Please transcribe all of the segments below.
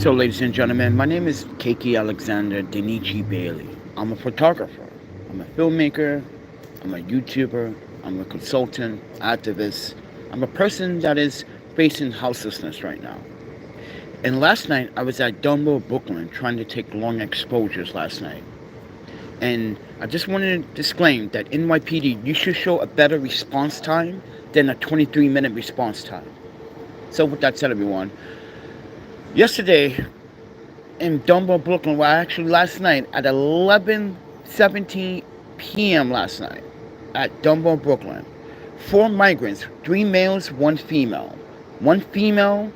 So, ladies and gentlemen, my name is Keiki Alexander Denichi Bailey. I'm a photographer. I'm a filmmaker. I'm a YouTuber. I'm a consultant, activist. I'm a person that is facing houselessness right now. And last night, I was at Dumbo, Brooklyn, trying to take long exposures last night. And I just wanted to disclaim that NYPD, you should show a better response time than a 23-minute response time. So, with that said, everyone, yesterday, in Dumbo, Brooklyn, well, actually last night at 11:17 p.m. last night at Dumbo, Brooklyn, 4 migrants, 3 males, 1 female. 1 female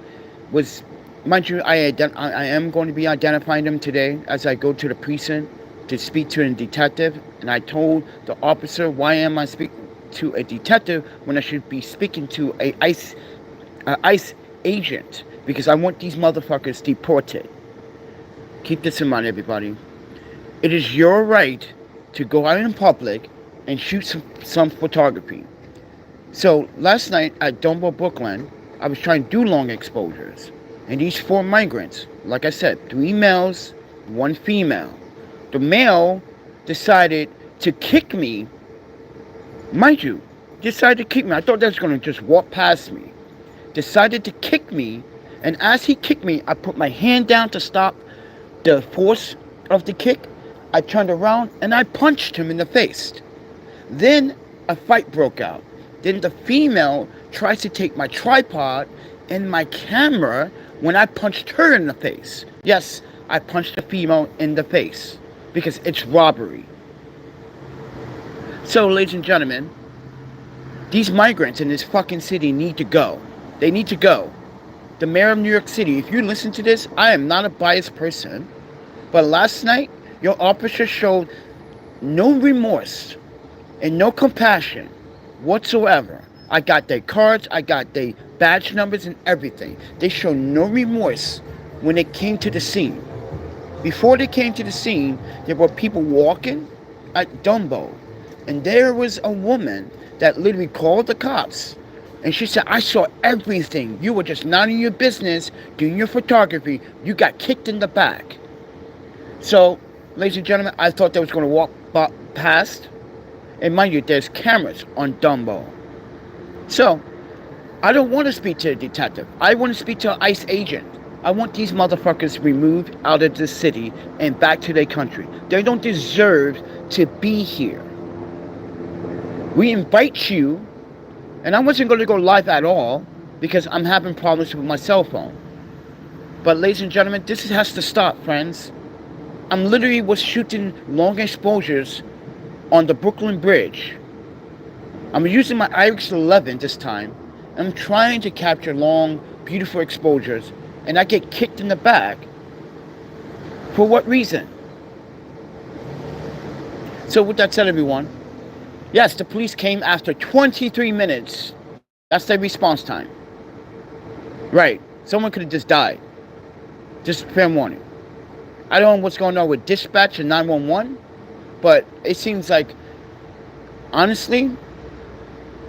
was, mind you, I am going to be identifying them today as I go to the precinct to speak to a detective, and I told the officer, why am I speaking to a detective when I should be speaking to a ICE agent, because I want these motherfuckers deported. Keep this in mind, everybody. It is your right to go out in public and shoot some photography. So last night at Dumbo, Brooklyn, I was trying to do long exposures. And these 4 migrants, like I said, 3 males, 1 female. The male decided to kick me. Mind you, decided to kick me. I thought they was going to just walk past me. Decided to kick me. And as he kicked me, I put my hand down to stop the force of the kick. I turned around and I punched him in the face. Then a fight broke out. Then the female tries to take my tripod and my camera when I punched her in the face. Yes, I punched the female in the face because it's robbery. So, ladies and gentlemen, these migrants in this fucking city need to go. They need to go. The mayor of New York City, if you listen to this, I am not a biased person, but last night, your officer showed no remorse and no compassion whatsoever. I got their cards, I got their badge numbers and everything. They showed no remorse when they came to the scene. Before they came to the scene, there were people walking at Dumbo, and there was a woman that literally called the cops. And she said, I saw everything. You were just not in your business, doing your photography. You got kicked in the back. So, ladies and gentlemen, I thought they was going to walk past. And mind you, there's cameras on Dumbo. So, I don't want to speak to a detective. I want to speak to an ICE agent. I want these motherfuckers removed out of the city and back to their country. They don't deserve to be here. We invite you. And I wasn't going to go live at all because I'm having problems with my cell phone. But ladies and gentlemen, this has to stop, friends. I'm literally was shooting long exposures on the Brooklyn Bridge. I'm using my Iris 11 this time. I'm trying to capture long, beautiful exposures. And I get kicked in the back. For what reason? So with that said, everyone, yes, the police came after 23 minutes. That's their response time. Right. Someone could have just died. Just fair warning. I don't know what's going on with dispatch and 911, but it seems like, honestly,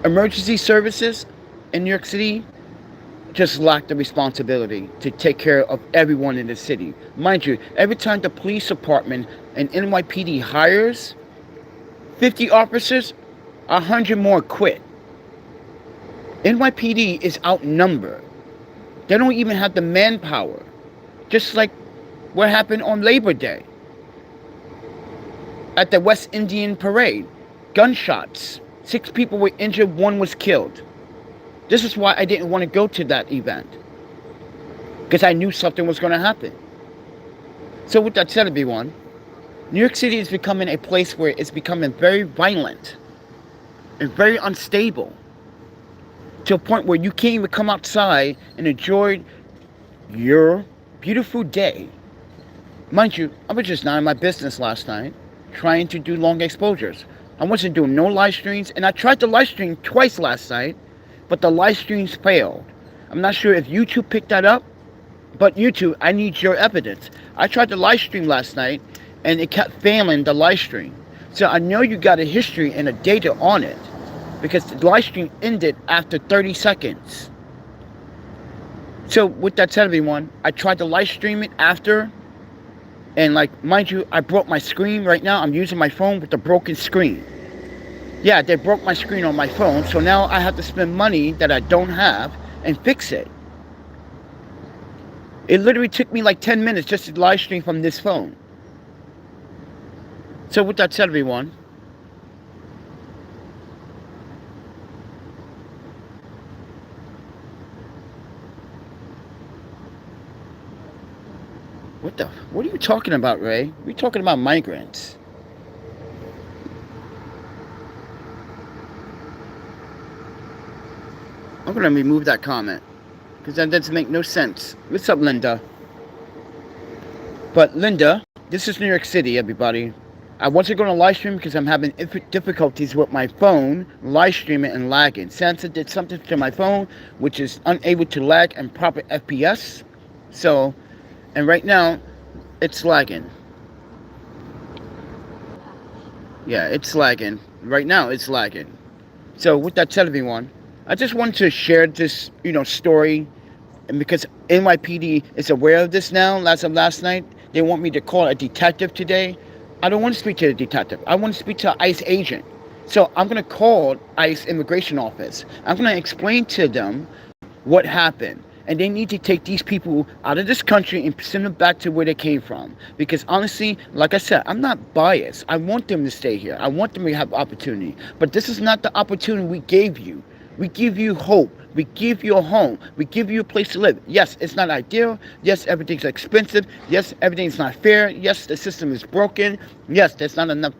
emergency services in New York City just lack the responsibility to take care of everyone in the city. Mind you, every time the police department and NYPD hires 50 officers, 100 more quit. NYPD is outnumbered. They don't even have the manpower. Just like what happened on Labor Day at the West Indian Parade. Gunshots. 6 people were injured, 1 was killed. This is why I didn't want to go to that event. Because I knew something was going to happen. So with that said, everyone, New York City is becoming a place where it's becoming very violent and very unstable, to a point where you can't even come outside and enjoy your beautiful day. Mind you, I was just not in my business last night, trying to do long exposures. I wasn't doing no live streams, and I tried to live stream twice last night, but the live streams failed. I'm not sure if YouTube picked that up, but YouTube, I need your evidence. I tried to live stream last night, and it kept failing the live stream. So I know you got a history and a data on it, because the live stream ended after 30 seconds. So with that said, everyone, I tried to live stream it after, and like, mind you, I broke my screen. Right now I'm using my phone with a broken screen. Yeah, they broke my screen on my phone, so now I have to spend money that I don't have and fix it. It literally took me like 10 minutes just to live stream from this phone. So with that said, everyone, what are you talking about, Ray? We're talking about migrants. I'm gonna remove that comment, because that doesn't make no sense. What's up, Linda? But Linda, this is New York City, everybody. I wasn't going to live stream because I'm having difficulties with my phone, live streaming and lagging. Samsung did something to my phone, which is unable to lag and proper FPS. So, and right now, it's lagging. Yeah, it's lagging. Right now, it's lagging. So, with that said, everyone, I just wanted to share this, story. And because NYPD is aware of this now, as of last night, they want me to call a detective today. I don't want to speak to the detective. I want to speak to an ICE agent. So I'm going to call ICE immigration office. I'm going to explain to them what happened. And they need to take these people out of this country and send them back to where they came from. Because honestly, like I said, I'm not biased. I want them to stay here. I want them to have opportunity. But this is not the opportunity we gave you. We give you hope. We give you a home. We give you a place to live. Yes, it's not ideal. Yes, everything's expensive. Yes, everything's not fair. Yes, the system is broken. Yes, there's not enough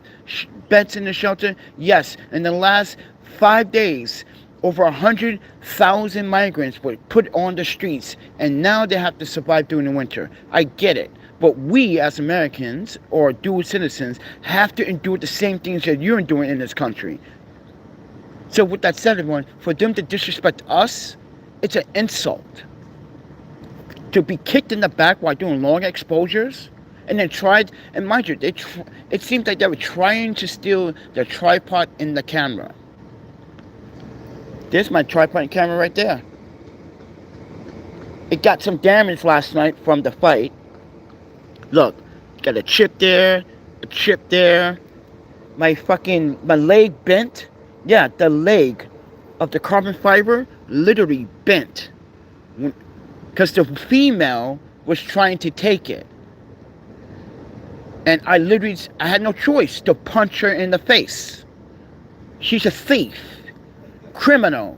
beds in the shelter. Yes, in the last 5 days, over 100,000 migrants were put on the streets, and now they have to survive during the winter. I get it. But we, as Americans or dual citizens, have to endure the same things that you're enduring in this country. So with that said, everyone, for them to disrespect us, it's an insult. To be kicked in the back while doing long exposures, and then and mind you, it seems like they were trying to steal the tripod in the camera. There's my tripod camera right there. It got some damage last night from the fight. Look, got a chip there, a chip there. My leg bent. Yeah, the leg of the carbon fiber literally bent because the female was trying to take it. And I had no choice to punch her in the face. She's a thief, criminal.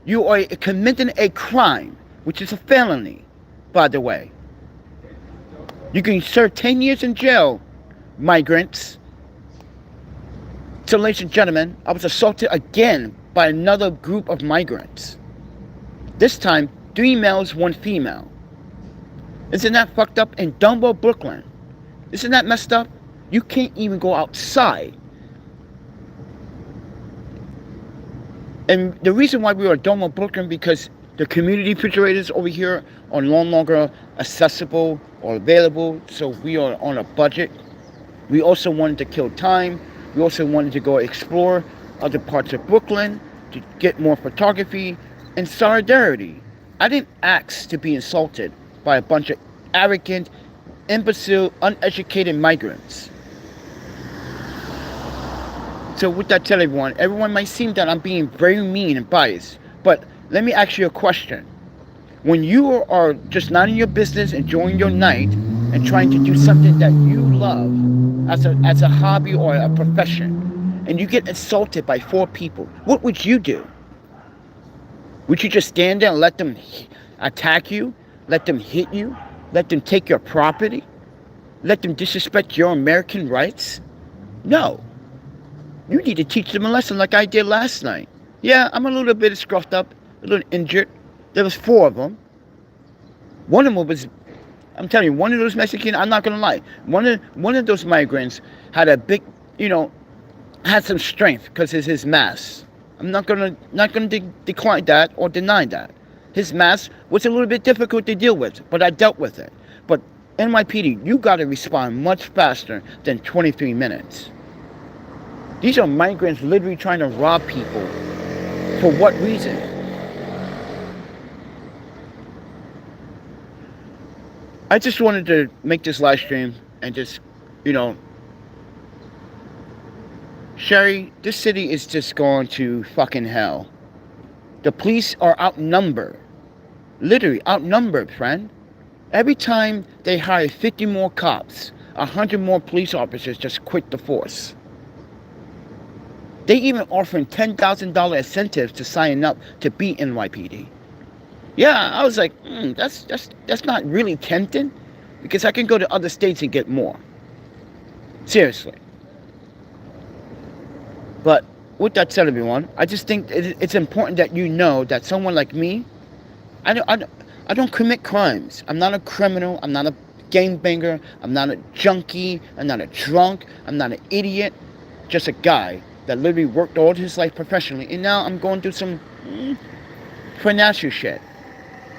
You are committing a crime, which is a felony, by the way. You can serve 10 years in jail, migrants. So, ladies and gentlemen, I was assaulted again by another group of migrants. This time, 3 males, 1 female. Isn't that fucked up? In Dumbo, Brooklyn. Isn't that messed up? You can't even go outside. And the reason why we are Dumbo, Brooklyn, because the community refrigerators over here are no longer accessible or available. So we are on a budget. We also wanted to kill time. We also wanted to go explore other parts of Brooklyn to get more photography and solidarity. I didn't ask to be insulted by a bunch of arrogant, imbecile, uneducated migrants. So with that, tell everyone might seem that I'm being very mean and biased, but let me ask you a question. When you are just not in your business, enjoying your night, and trying to do something that you love as a hobby or a profession, and you get insulted by 4 people, what would you do? Would you just stand there and let them attack you? Let them hit you? Let them take your property? Let them disrespect your American rights? No. You need to teach them a lesson like I did last night. Yeah, I'm a little bit scruffed up, a little injured. There was 4 of them. One of them was, I'm telling you, one of those Mexicans, I'm not going to lie. One of those migrants had a big, had some strength because it's his mask. I'm not going to decline that or deny that. His mask was a little bit difficult to deal with, but I dealt with it. But NYPD, you got to respond much faster than 23 minutes. These are migrants literally trying to rob people. For what reason? I just wanted to make this live stream and just, you know, Sherry, this city is just going to fucking hell. The police are outnumbered. Literally outnumbered, friend. Every time they hire 50 more cops, 100 more police officers just quit the force. They even offering $10,000 incentives to sign up to be NYPD. Yeah, I was like, that's not really tempting, because I can go to other states and get more. Seriously. But with that said, everyone, I just think it's important that you know that someone like me, I don't commit crimes. I'm not a criminal. I'm not a gangbanger. I'm not a junkie. I'm not a drunk. I'm not an idiot. Just a guy that literally worked all his life professionally, and now I'm going through some financial shit,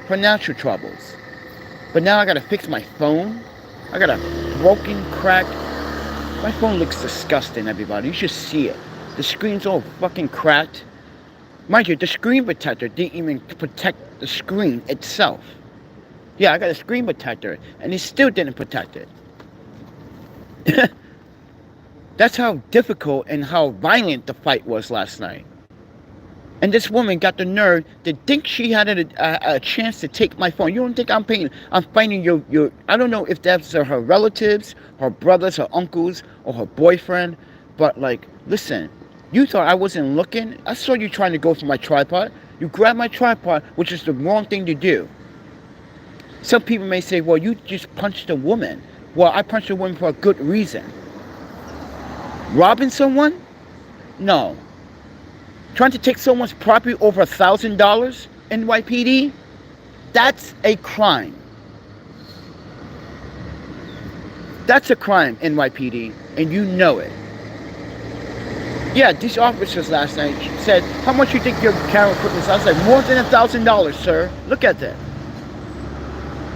financial troubles. But now I gotta fix my phone. I got a broken, cracked. My phone looks disgusting, everybody. You should see it. The screen's all fucking cracked. Mind you, the screen protector didn't even protect the screen itself. Yeah, I got a screen protector, and it still didn't protect it. That's how difficult and how violent the fight was last night. And this woman got the nerve to think she had a chance to take my phone. You don't think I'm fighting your I don't know if that's her relatives, her brothers, her uncles, or her boyfriend. But like, listen, you thought I wasn't looking? I saw you trying to go for my tripod. You grabbed my tripod, which is the wrong thing to do. Some people may say, well, you just punched a woman. Well, I punched a woman for a good reason. Robbing someone? No. Trying to take someone's property over $1,000 NYPD? That's a crime. That's a crime, NYPD, and you know it. Yeah, these officers last night said, how much you think your camera equipment is? I was like, more than $1,000, sir. Look at that.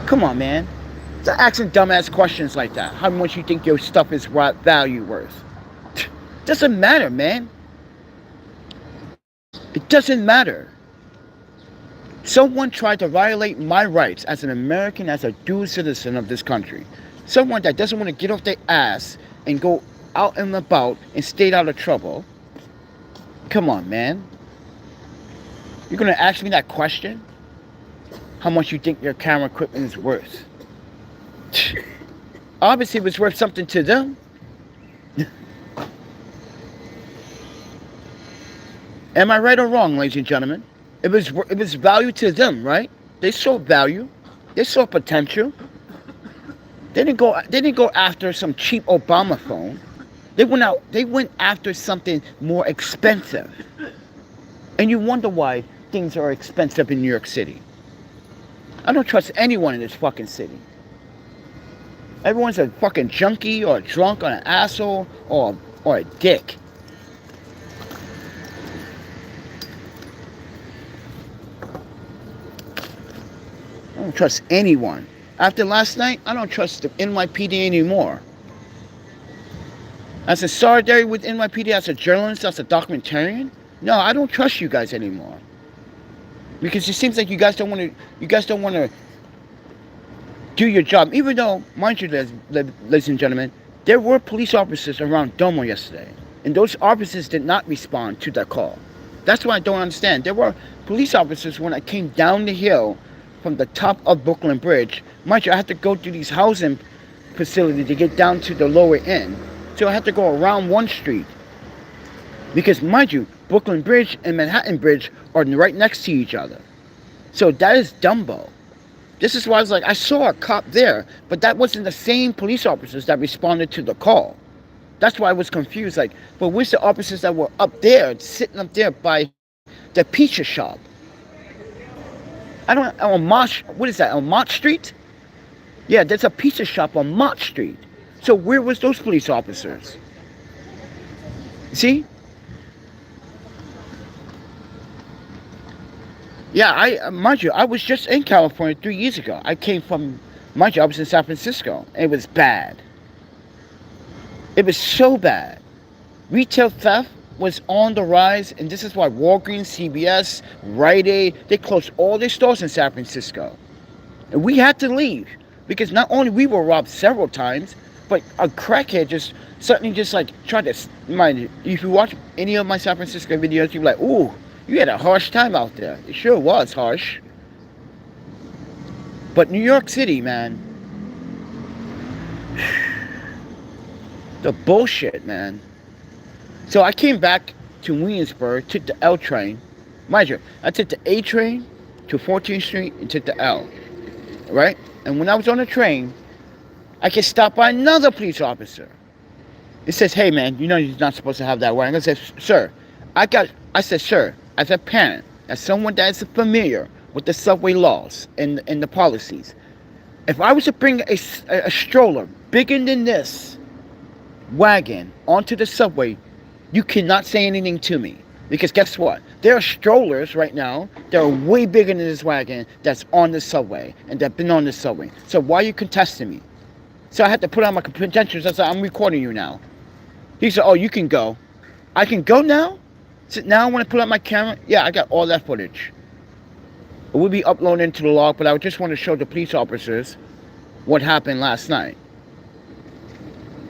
Come on, man. Stop asking dumbass questions like that. How much you think your stuff is value worth? Doesn't matter, man. It doesn't matter. Someone tried to violate my rights as an American, as a dual citizen of this country. Someone that doesn't want to get off their ass and go out and about and stay out of trouble. Come on, man. You're going to ask me that question? How much you think your camera equipment is worth? Obviously, it was worth something to them. Am I right or wrong, ladies and gentlemen? It was value to them, right? They saw value. They saw potential. They didn't go after some cheap Obama phone. They went after something more expensive. And you wonder why things are expensive in New York City. I don't trust anyone in this fucking city. Everyone's a fucking junkie or a drunk or an asshole or a dick. I don't trust anyone. After last night, I don't trust the NYPD anymore. As a solidarity with NYPD, as a journalist, as a documentarian, no, I don't trust you guys anymore. Because it seems like you guys don't want to do your job. Even though, mind you, ladies and gentlemen, there were police officers around Domo yesterday. And those officers did not respond to that call. That's what I don't understand. There were police officers when I came down the hill from the top of Brooklyn Bridge. Mind you, I had to go through these housing facilities to get down to the lower end. So I had to go around one street. Because mind you, Brooklyn Bridge and Manhattan Bridge are right next to each other. So that is Dumbo. This is why I was like, I saw a cop there, but that wasn't the same police officers that responded to the call. That's why I was confused. Like, but where's the officers that were up there, sitting up there by the pizza shop? On Mott, what is that, on Mott Street? Yeah, there's a pizza shop on Mott Street. So where was those police officers? See? Yeah, mind you, I was just in California 3 years ago. I came from, mind you, I was in San Francisco. It was bad. It was so bad. Retail theft was on the rise, and this is why Walgreens, CVS, Rite Aid, they closed all their stores in San Francisco. And we had to leave. Because not only we were robbed several times, but a crackhead just suddenly just like tried to, mind you, if you watch any of my San Francisco videos, you're like, ooh, you had a harsh time out there. It sure was harsh. But New York City, man, the bullshit, man. So I came back to Williamsburg, took the L train. Mind you, I took the A train to 14th Street and took the L, right? And when I was on the train, I get stopped by another police officer. It says, hey man, you know you're not supposed to have that wearing. I said, sir, I said, sir, as a parent, as someone that is familiar with the subway laws and the policies, if I was to bring a stroller bigger than this wagon onto the subway, you cannot say anything to me. Because guess what? There are strollers right now that are way bigger than this wagon that's on the subway and that have been on the subway. So why are you contesting me? So I had to put on my credentials. I said, I'm recording you now. He said, oh, you can go. I can go now? So now I want to pull out my camera? Yeah, I got all that footage. It will be uploaded into the log, but I just want to show the police officers what happened last night.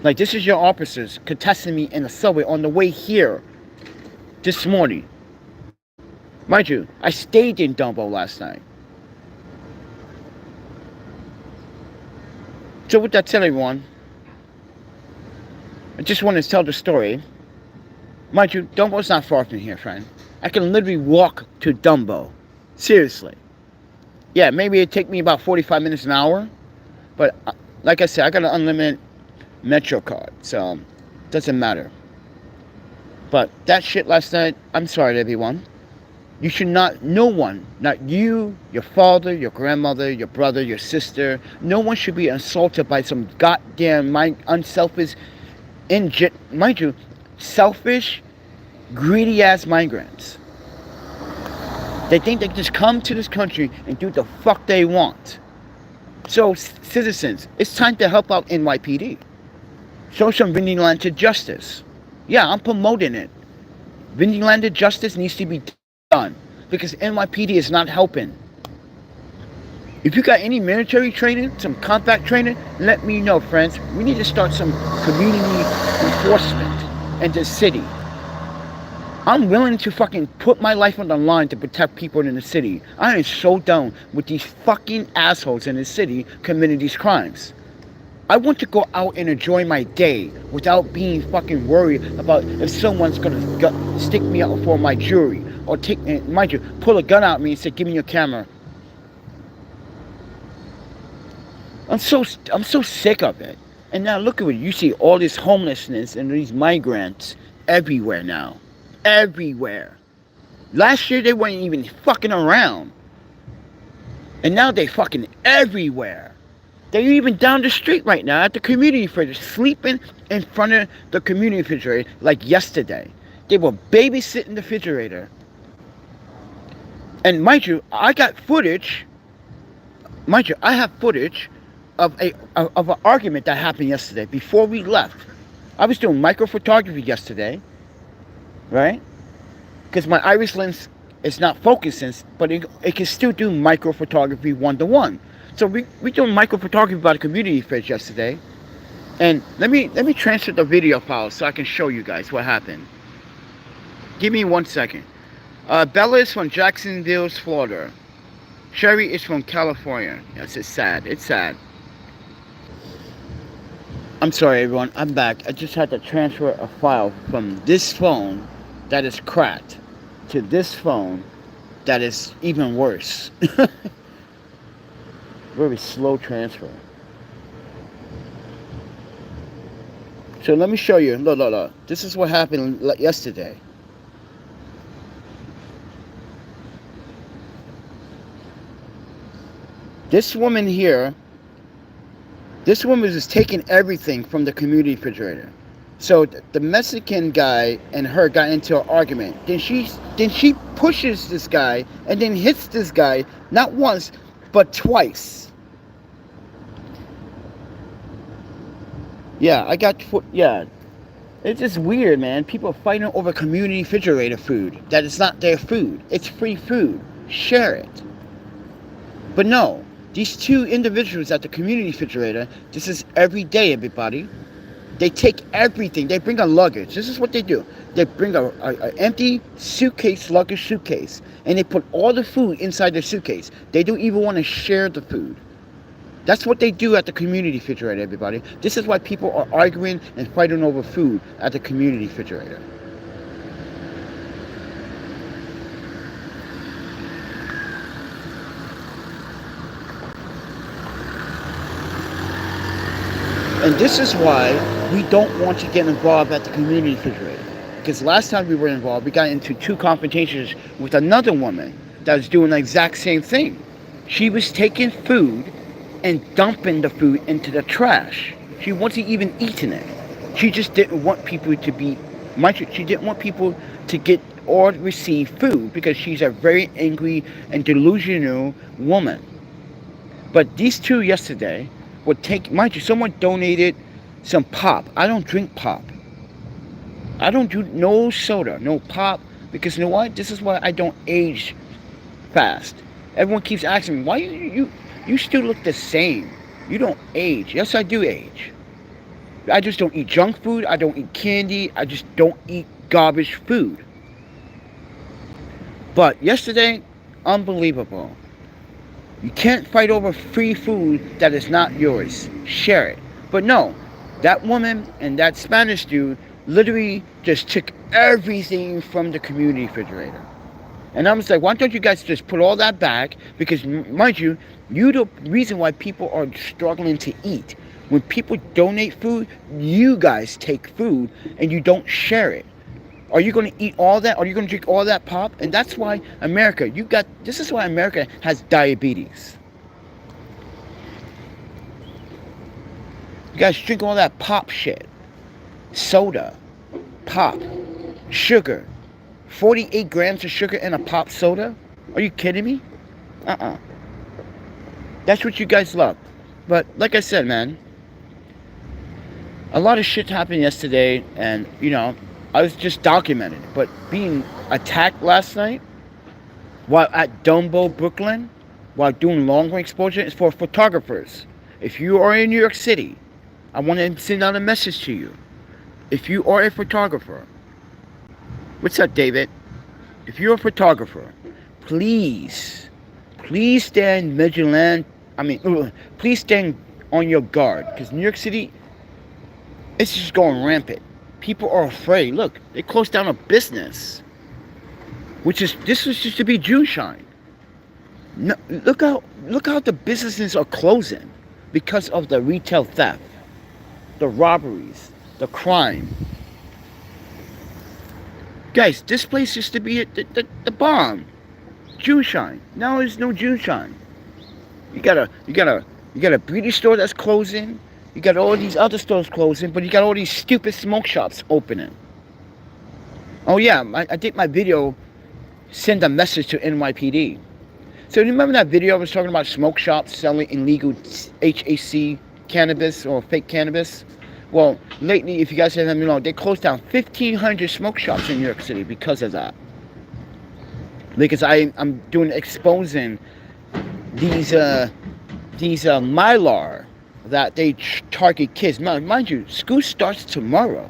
Like, this is your officers contesting me in the subway on the way here this morning. Mind you, I stayed in Dumbo last night. So with that said, everyone, I just want to tell the story. Mind you, Dumbo's not far from here, friend. I can literally walk to Dumbo. Seriously. Yeah, maybe it'd take me about 45 minutes an hour. But like I said, I got an unlimited Metro card. So, it doesn't matter. But that shit last night, I'm sorry, everyone. You should not, no one, not you, your father, your grandmother, your brother, your sister, no one should be assaulted by some goddamn unselfish, mind you, selfish, greedy-ass migrants. They think they can just come to this country and do what the fuck they want. So, citizens, it's time to help out NYPD. Show some vigilante justice. Yeah, I'm promoting it. Vigilante justice needs to be done because NYPD is not helping. If you got any military training, some combat training, let me know, friends. We need to start some community enforcement in the city. I'm willing to fucking put my life on the line to protect people in the city. I am so done with these fucking assholes in the city committing these crimes. I want to go out and enjoy my day without being fucking worried about if someone's gonna stick me out for my jewelry or take, mind you, pull a gun at me and say, give me your camera. I'm so sick of it. And now look at it. You see all this homelessness and these migrants everywhere now. Everywhere. Last year they weren't even fucking around. And now they fucking everywhere. They're even down the street right now at the community refrigerator, sleeping in front of the community refrigerator like yesterday. They were babysitting the refrigerator. And mind you, I got footage. Mind you, I have footage of an argument that happened yesterday before we left. I was doing micro photography yesterday, right? Because my iris lens is not focusing, but it can still do micro photography 1-to-1. So we doing micro photography by the community fridge yesterday, and let me transfer the video file so I can show you guys what happened. Give me 1 second. Bella is from Jacksonville, Florida. Sherry is from California. Yes, it's sad. It's sad. I'm sorry, everyone. I'm back. I just had to transfer a file from this phone that is cracked to this phone that is even worse. Very slow transfer. So let me show you. Look. This is what happened yesterday. This woman here, this woman is taking everything from the community refrigerator. So the Mexican guy and her got into an argument. Then she pushes this guy and then hits this guy not once but twice. Yeah, it's just weird, man. People are fighting over community refrigerator food. That is not their food. It's free food. Share it. But no, These two individuals at the community refrigerator, this is every day, everybody. They take everything. They bring a luggage. This is what they do. They bring a empty suitcase, luggage suitcase, and they put all the food inside their suitcase. They don't even want to share the food. That's what they do at the community refrigerator, everybody. This is why people are arguing and fighting over food at the community refrigerator. And this is why we don't want to get involved at the community refrigerator. Because last time we were involved, we got into 2 confrontations with another woman that was doing the exact same thing. She was taking food and dumping the food into the trash. She wasn't even eating it. She just didn't want people to be, she didn't want people to get or receive food because she's a very angry and delusional woman. But these 2 yesterday would take, mind you, someone donated some pop. I don't drink pop. I don't do no soda, no pop, because you know what? This is why I don't age fast. Everyone keeps asking me, why you still look the same? You don't age. Yes, I do age. I just don't eat junk food. I don't eat candy. I just don't eat garbage food. But yesterday, unbelievable. You can't fight over free food that is not yours. Share it. But no, that woman and that Spanish dude literally just took everything from the community refrigerator. And I was like, why don't you guys just put all that back? Because, mind you, you're the reason why people are struggling to eat. When people donate food, you guys take food and you don't share it. Are you going to eat all that? Are you going to drink all that pop? And that's why America, this is why America has diabetes. You guys drink all that pop shit. Soda, pop, sugar. 48 grams of sugar in a pop soda? Are you kidding me? That's what you guys love. But like I said, man, a lot of shit happened yesterday, and you know, I was just documenting. But being attacked last night while at Dumbo, Brooklyn, while doing long-range exposure, is for photographers. If you are in New York City, I want to send out a message to you. If you are a photographer, what's up, David? If you're a photographer, please stand vigilant. Please stand on your guard, because New York City, it's just going rampant. People are afraid. Look, they closed down a business, this was just to be June shine. No, look how the businesses are closing because of the retail theft, the robberies, the crime. Guys, this place used to be the bomb. June shine. Now there's no June shine. You got a beauty store that's closing. You got all these other stores closing, but you got all these stupid smoke shops opening. Oh yeah, I did my video, send a message to NYPD. So you remember that video I was talking about smoke shops selling illegal HAC cannabis or fake cannabis? Well, lately, if you guys haven't known, they closed down 1,500 smoke shops in New York City because of that. Because I'm doing exposing these Mylar that they target kids. Now, mind you, school starts tomorrow.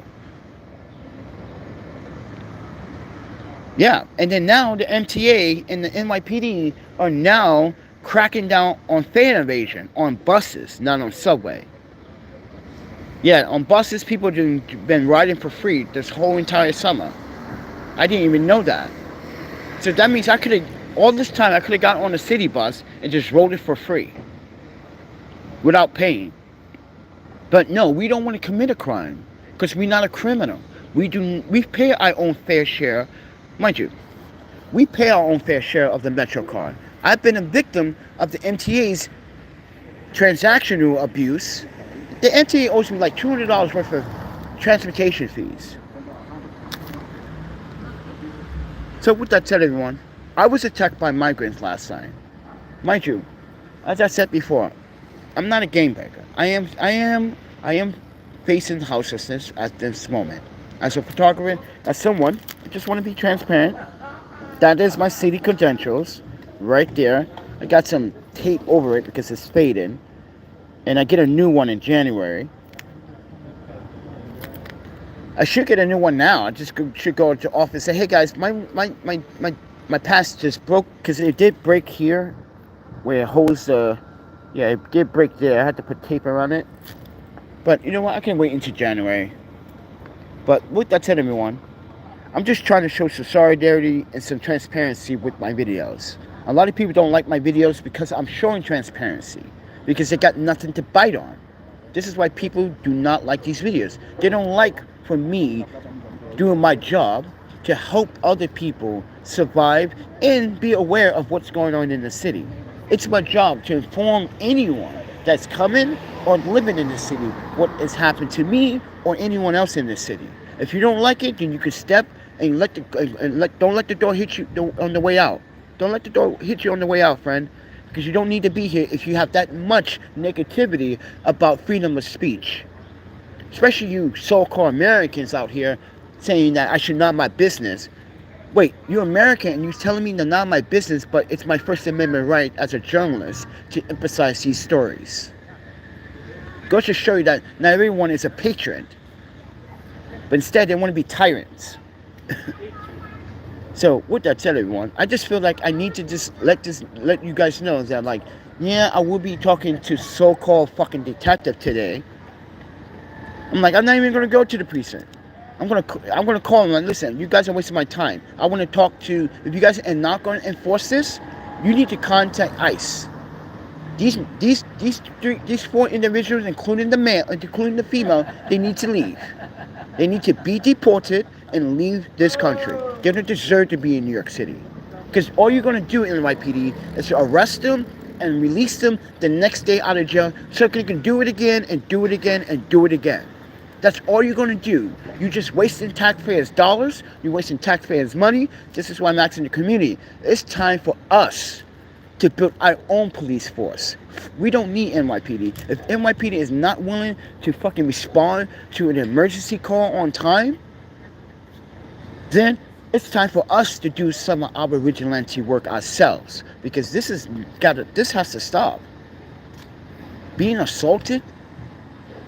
Yeah, and then now the MTA and the NYPD are now cracking down on fan evasion on buses, not on subway. Yeah, on buses, people have been riding for free this whole entire summer. I didn't even know that. So that means all this time, I could have gotten on a city bus and just rode it for free without paying. But no, we don't want to commit a crime because we're not a criminal. We pay our own fair share. Mind you, we pay our own fair share of the Metro card. I've been a victim of the MTA's transactional abuse. The MTA owes me like $200 worth of transportation fees. So with that said, everyone, I was attacked by migrants last night. Mind you, as I said before, I'm not a gangbreaker. I am facing houselessness at this moment. As a photographer, as someone, I just want to be transparent. That is my city credentials right there. I got some tape over it because it's fading. And I get a new one in January. I should get a new one now. I just should go to the office and say, hey guys, my pass just broke, because it did break here where it holds the, yeah, it did break there. I had to put tape around it. But you know what? I can wait until January. But with that said, everyone, I'm just trying to show some solidarity and some transparency with my videos. A lot of people don't like my videos because I'm showing transparency, because they got nothing to bite on. This is why people do not like these videos. They don't like for me doing my job to help other people survive and be aware of what's going on in the city. It's my job to inform anyone that's coming or living in the city what has happened to me or anyone else in the city. If you don't like it, then you can step and don't let the door hit you on the way out. Don't let the door hit you on the way out, friend, because you don't need to be here if you have that much negativity about freedom of speech. Especially you so-called Americans out here saying that I should not my business. Wait, you're American and you're telling me to not my business, but it's my First Amendment right as a journalist to emphasize these stories. Goes to show you that not everyone is a patriot, but instead they want to be tyrants. So with that said, everyone, I just feel like I need to just let you guys know that, like, yeah, I will be talking to so-called fucking detective today. I'm like, I'm not even gonna go to the precinct. I'm gonna call them and listen, you guys are wasting my time. I want to talk to, if you guys are not going to enforce this, you need to contact ICE. These 4 individuals, including the male, including the female, they need to leave. They need to be deported and leave this country. They don't deserve to be in New York City. Because all you're going to do in NYPD is to arrest them and release them the next day out of jail so they can do it again and do it again and do it again. That's all you're going to do. You're just wasting taxpayers' dollars. You're wasting taxpayers' money. This is why I'm asking the community. It's time for us to build our own police force. We don't need NYPD. If NYPD is not willing to fucking respond to an emergency call on time, then it's time for us to do some of our vigilante work ourselves. Because this has to stop. Being assaulted?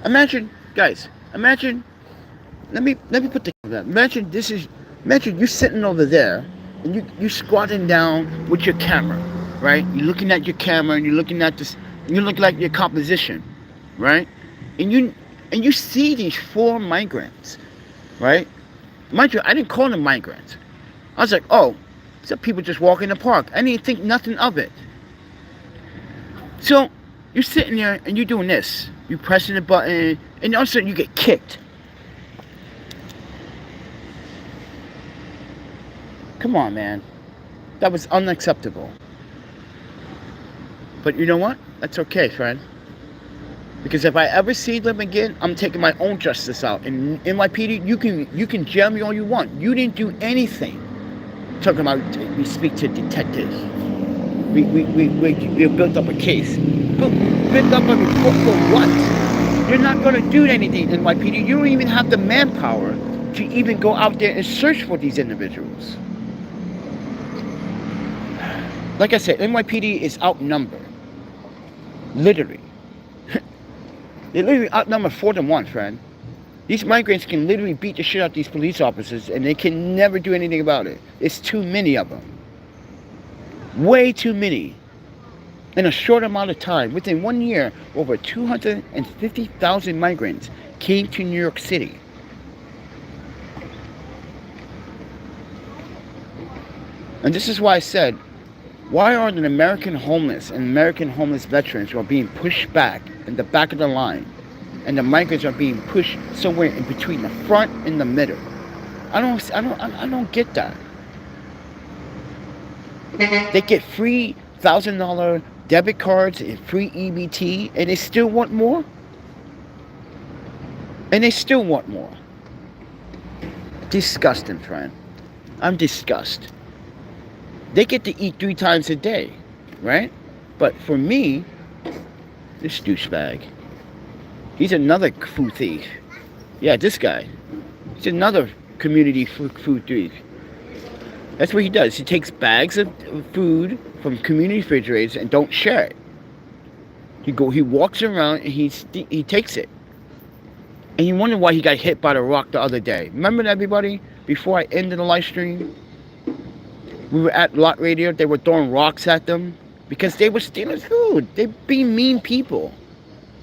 Imagine, guys, let me put the that. Imagine you sitting over there and you squatting down with your camera, right? You're looking at your camera and you're looking at this, you look like your composition, right? And you see these 4 migrants, right? Mind you, I didn't call them migrants. I was like, oh, some people just walking in the park. I didn't think nothing of it. So you're sitting there and you're doing this. You're pressing the button and all of a sudden you get kicked. Come on, man. That was unacceptable. But you know what? That's okay, friend. Because if I ever see them again, I'm taking my own justice out. And in NYPD, you can jail me all you want. You didn't do anything. Talking about we speak to detectives. We built up a case. Built up a report for what? You're not going to do anything in NYPD. You don't even have the manpower to even go out there and search for these individuals. Like I said, NYPD is outnumbered. Literally. They're literally outnumbered 4 to 1, friend. These migrants can literally beat the shit out of these police officers and they can never do anything about it. It's too many of them. Way too many. In a short amount of time, within 1 year, over 250,000 migrants came to New York City. And this is why I said, why are the American homeless and American homeless veterans who are being pushed back in the back of the line, and the migrants are being pushed somewhere in between the front and the middle? I don't get that. They get free $1,000 debit cards and free EBT, and they still want more? And they still want more. Disgusting, friend. I'm disgusted. They get to eat 3 times a day, right? But for me, this douchebag, he's another food thief. Yeah, this guy. He's another community food thief. That's what he does. He takes bags of food from community refrigerators and don't share it. He walks around and he takes it. And you wonder why he got hit by the rock the other day. Remember, everybody, before I ended the live stream, we were at Lot Radio. They were throwing rocks at them because they were stealing food. They be mean people.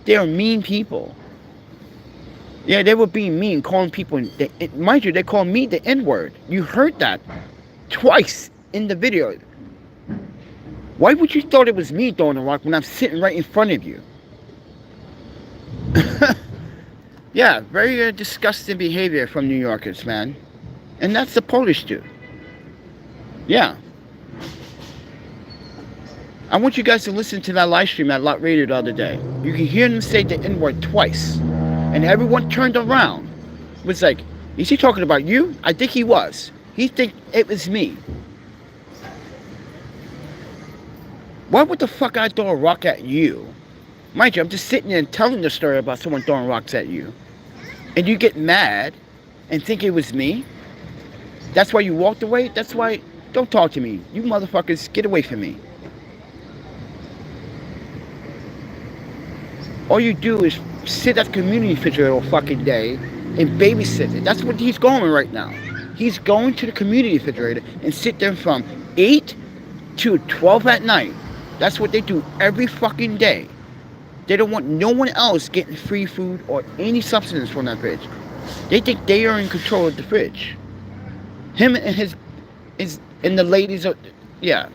They are mean people. Yeah, they were being mean, calling people. Mind you, they called me the N-word. You heard that twice in the video. Why would you thought it was me throwing the rock when I'm sitting right in front of you? Yeah, very disgusting behavior from New Yorkers, man. And that's the Polish do. Yeah. I want you guys to listen to that live stream at Lot Radio the other day. You can hear them say the N-word twice. And everyone turned around. It was like, is he talking about you? I think he was. He think it was me. Why would the fuck I throw a rock at you? Mind you, I'm just sitting there and telling the story about someone throwing rocks at you. And you get mad and think it was me? That's why you walked away? That's why, don't talk to me. You motherfuckers, get away from me. All you do is sit at the community refrigerator all fucking day and babysit it. That's what he's going right now. He's going to the community refrigerator and sit there from 8 to 12 at night. That's what they do every fucking day. They don't want no one else getting free food or any substance from that fridge. They think they are in control of the fridge. Him and and the ladies are, yeah.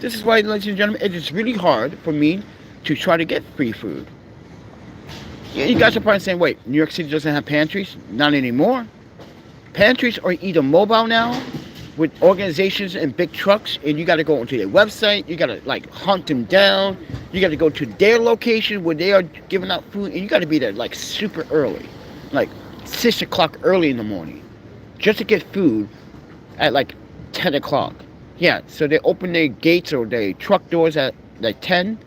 This is why, ladies and gentlemen, it is really hard for me to try to get free food. Yeah, you guys are probably saying, wait, New York City doesn't have pantries? Not anymore. Pantries are either mobile now with organizations and big trucks, and you got to go onto their website. You got to like hunt them down. You got to go to their location where they are giving out food, and you got to be there like super early, like 6 o'clock early in the morning, just to get food at like 10 o'clock. Yeah, so they open their gates or their truck doors at like 10.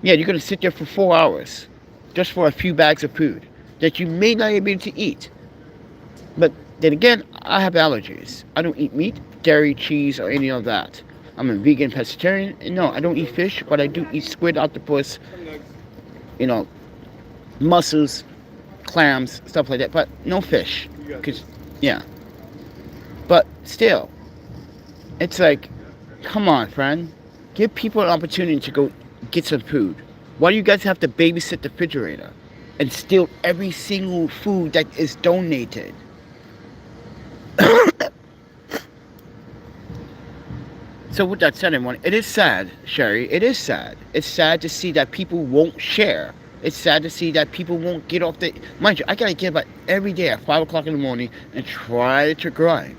Yeah, you're going to sit there for 4 hours just for a few bags of food that you may not be able to eat. But then again, I have allergies. I don't eat meat, dairy, cheese, or any of that. I'm a vegan pescatarian. And no, I don't eat fish, but I do eat squid, octopus, mussels, clams, stuff like that. But no fish. Cause, yeah. But still, it's like, come on, friend. Give people an opportunity to go get some food. Why do you guys have to babysit the refrigerator and steal every single food that is donated? So with that said, everyone, it is sad, Sherry. It is sad. It's sad to see that people won't share. It's sad to see that people won't get off the... Mind you, I gotta get up every day at 5 o'clock in the morning and try to grind.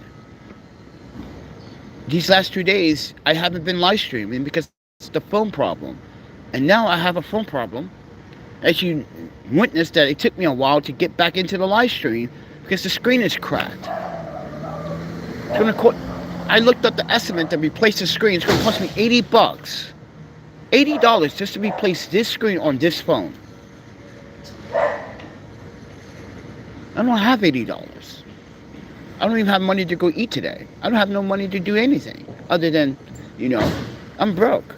These last 2 days, I haven't been live streaming because it's the phone problem. And now I have a phone problem. As you witnessed that it took me a while to get back into the live stream because the screen is cracked. It's gonna cost, I looked up the estimate to replace the screen. It's gonna cost me $80. $80 just to replace this screen on this phone. I don't have $80. I don't even have money to go eat today. I don't have no money to do anything other than, I'm broke.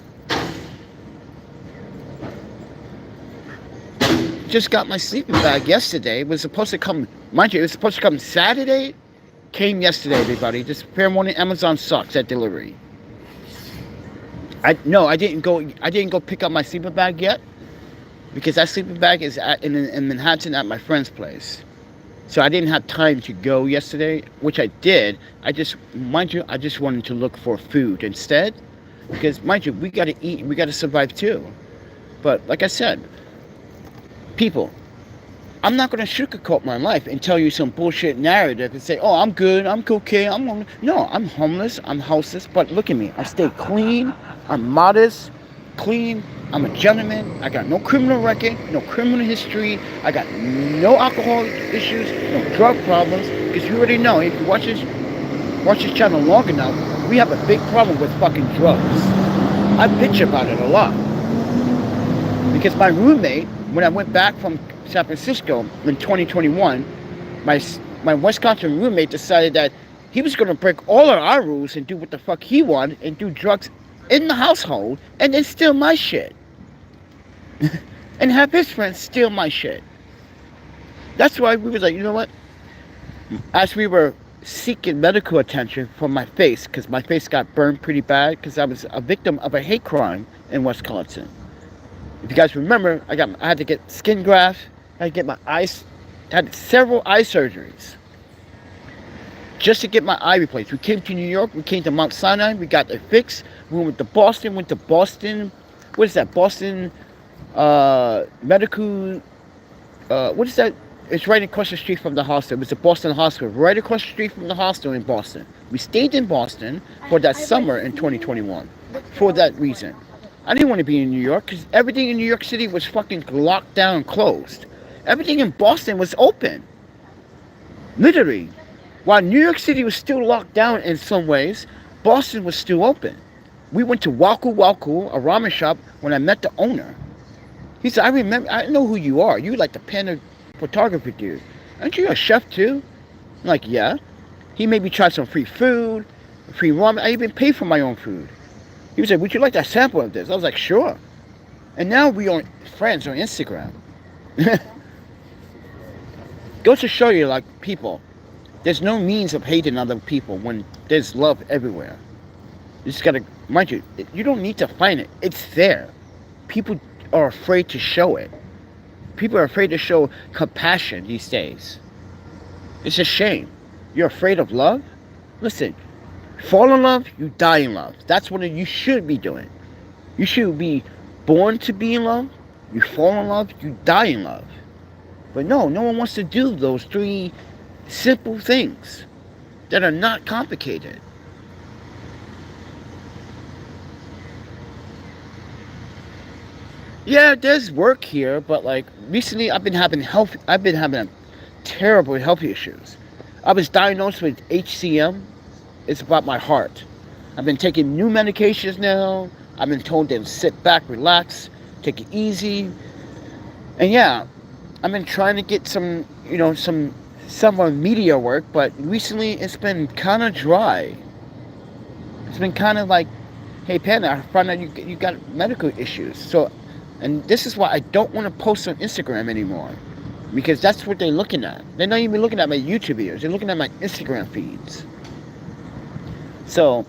Just got my sleeping bag yesterday. It was supposed to come, mind you, it was supposed to come Saturday. Came yesterday, everybody. This fair warning, Amazon sucks at delivery. I didn't go pick up my sleeping bag yet because that sleeping bag is in Manhattan at my friend's place. So I didn't have time to go yesterday, which I did. I just wanted to look for food instead because, mind you, we got to eat, we got to survive too. But like I said, people, I'm not going to sugarcoat my life and tell you some bullshit narrative and say, oh, I'm good, I'm okay, no, I'm homeless, I'm houseless, but look at me, I stay clean, I'm modest, clean, I'm a gentleman, I got no criminal record, no criminal history, I got no alcohol issues, no drug problems, because you already know, if you watch this channel long enough, we have a big problem with fucking drugs. I bitch about it a lot. Because my roommate, when I went back from San Francisco in 2021, my Wisconsin roommate decided that He was going to break all of our rules and do what the fuck he wanted and do drugs in the household and then steal my shit. And have his friends steal my shit. That's why we was like, you know what? As we were seeking medical attention for my face, because my face got burned pretty bad because I was a victim of a hate crime in Wisconsin. If you guys remember, I had to get skin grafts, I had to get my eyes, had several eye surgeries just to get my eye replaced. We came to New York, we came to Mount Sinai, we got it fixed. We went to Boston, what is that? Boston Medical, what is that? It's right across the street from the hospital. It's a Boston hospital, right across the street from the hospital in Boston. We stayed in Boston for that summer in 2021 for that reason. I didn't want to be in New York because everything in New York City was fucking locked down and closed. Everything in Boston was open. Literally. While New York City was still locked down in some ways, Boston was still open. We went to Waku Waku, a ramen shop, when I met the owner. He said, I know who you are. You like the Panda Photographer dude. Aren't you a chef too? I'm like, yeah. He made me try some free food, free ramen. I even paid for my own food. He was like, would you like a sample of this? I was like, sure. And now we are friends on Instagram. Goes to show you, like, people, there's no means of hating other people when there's love everywhere. You just gotta, mind you, you don't need to find it. It's there. People are afraid to show it. People are afraid to show compassion these days. It's a shame. You're afraid of love? Listen, fall in love, you die in love. That's what you should be doing. You should be born to be in love. You fall in love, you die in love. But no one wants to do those three simple things that are not complicated. Yeah, there's work here, but like recently I've been having terrible health issues. I was diagnosed with HCM. It's about my heart. I've been taking new medications now. I've been told to sit back, relax, take it easy. And yeah, I've been trying to get some media work, but recently it's been kind of dry. It's been kind of like, hey Panda, I found out you got medical issues. And this is why I don't want to post on Instagram anymore. Because that's what they're looking at. They're not even looking at my YouTube videos. They're looking at my Instagram feeds. So,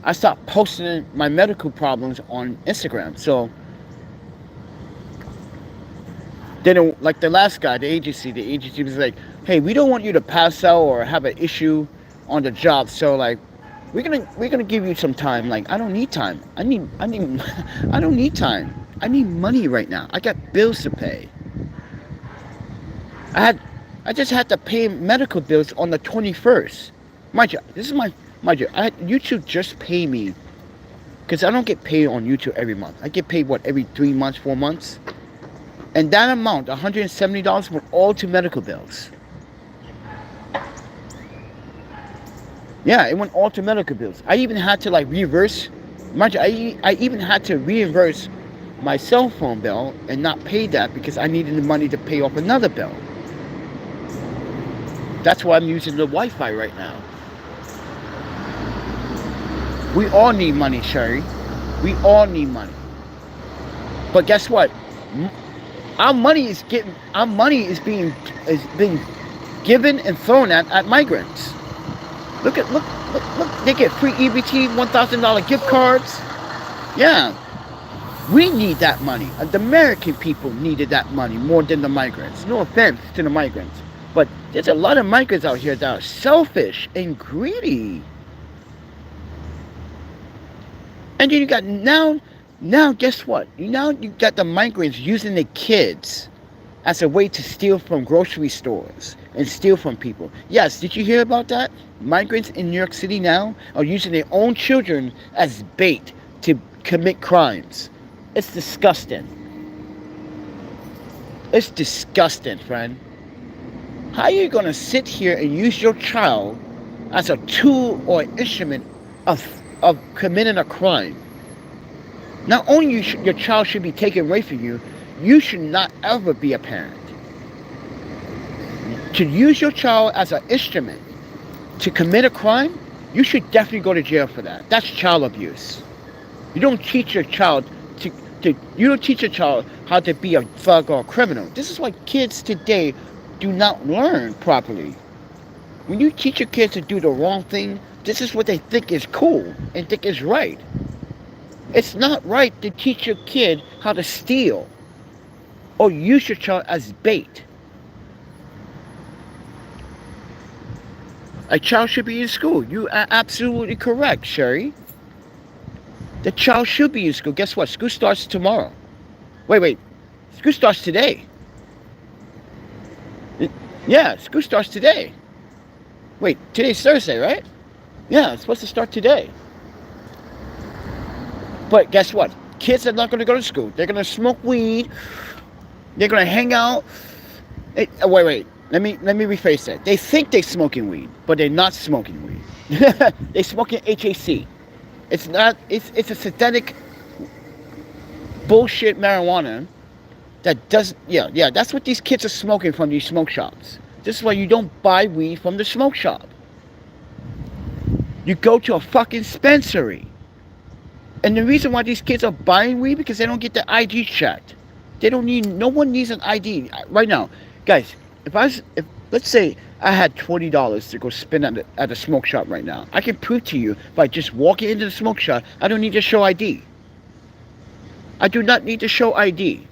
I stopped posting my medical problems on Instagram. So, they don't, like the last guy, the agency was like, hey, we don't want you to pass out or have an issue on the job. So, like, we're gonna give you some time. Like, I don't need time. I don't need time. I need money right now. I got bills to pay. I just had to pay medical bills on the 21st. Mind you, YouTube just pay me, because I don't get paid on YouTube every month. I get paid, every 3 months, 4 months? And that amount, $170, went all to medical bills. Yeah, it went all to medical bills. I even had to reverse, mind you, I even had to reimburse my cell phone bill and not pay that because I needed the money to pay off another bill. That's why I'm using the Wi-Fi right now. We all need money, Sherry. We all need money. But guess what? Our money is being given and thrown at migrants. Look, they get free EBT, $1,000 gift cards. Yeah. We need that money. The American people needed that money more than the migrants. No offense to the migrants. But there's a lot of migrants out here that are selfish and greedy. And then you got now guess what? Now you got the migrants using their kids as a way to steal from grocery stores and steal from people. Yes, did you hear about that? Migrants in New York City now are using their own children as bait to commit crimes. It's disgusting. It's disgusting, friend. How are you going to sit here and use your child as a tool or an instrument of committing a crime? Not only your child should be taken away from you, you should not ever be a parent. To use your child as an instrument to commit a crime, you should definitely go to jail for that. That's child abuse. You don't teach your child you don't teach your child how to be a thug or a criminal. This is why kids today do not learn properly. When you teach your kids to do the wrong thing, this is what they think is cool and think is right. It's not right to teach your kid how to steal or use your child as bait. A child should be in school. You are absolutely correct, Sherry. The child should be in school. Guess what? School starts tomorrow. Wait. School starts today. Yeah, school starts today. Wait, today's Thursday, right? Yeah, it's supposed to start today. But guess what? Kids are not going to go to school. They're going to smoke weed. They're going to hang out. Wait. Let me rephrase that. They think they're smoking weed, but they're not smoking weed. They're smoking HAC. It's not. It's a synthetic bullshit marijuana that does. Yeah. That's what these kids are smoking from these smoke shops. This is why you don't buy weed from the smoke shop. You go to a fucking dispensary. And the reason why these kids are buying weed because they don't get the ID checked. They don't need. No one needs an ID right now, guys. If let's say I had $20 to go spend at a smoke shop right now, I can prove to you by just walking into the smoke shop, I don't need to show ID. I do not need to show ID.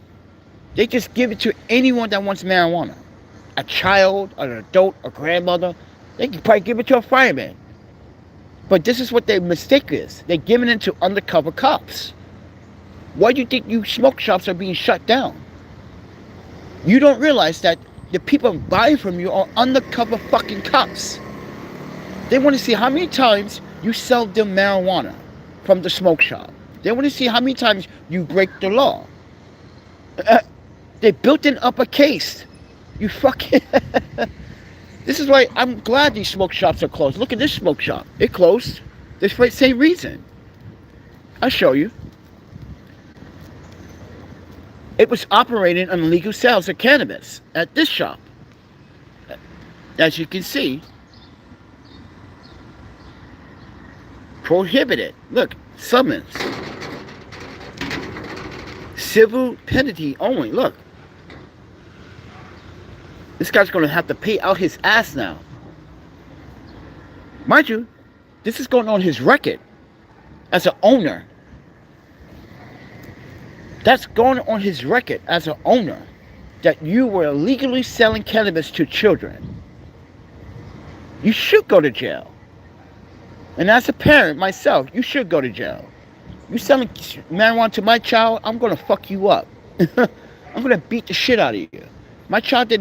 They just give it to anyone that wants marijuana. A child, an adult, a grandmother. They can probably give it to a fireman. But this is what their mistake is. They're giving it to undercover cops. Why do you think you smoke shops are being shut down? You don't realize that the people buying from you are undercover fucking cops. They want to see how many times you sell them marijuana from the smoke shop. They want to see how many times you break the law. They built in up a case. You fucking... This is why I'm glad these smoke shops are closed. Look at this smoke shop. It closed. This for the same reason. I'll show you. It was operating on illegal sales of cannabis at this shop. As you can see, prohibited. Look, summons. Civil penalty only. Look. This guy's going to have to pay out his ass now. Mind you, this is going on his record as an owner. That's going on his record as an owner, that you were illegally selling cannabis to children. You should go to jail. And as a parent myself, you should go to jail. You selling marijuana to my child, I'm going to fuck you up. I'm going to beat the shit out of you. My child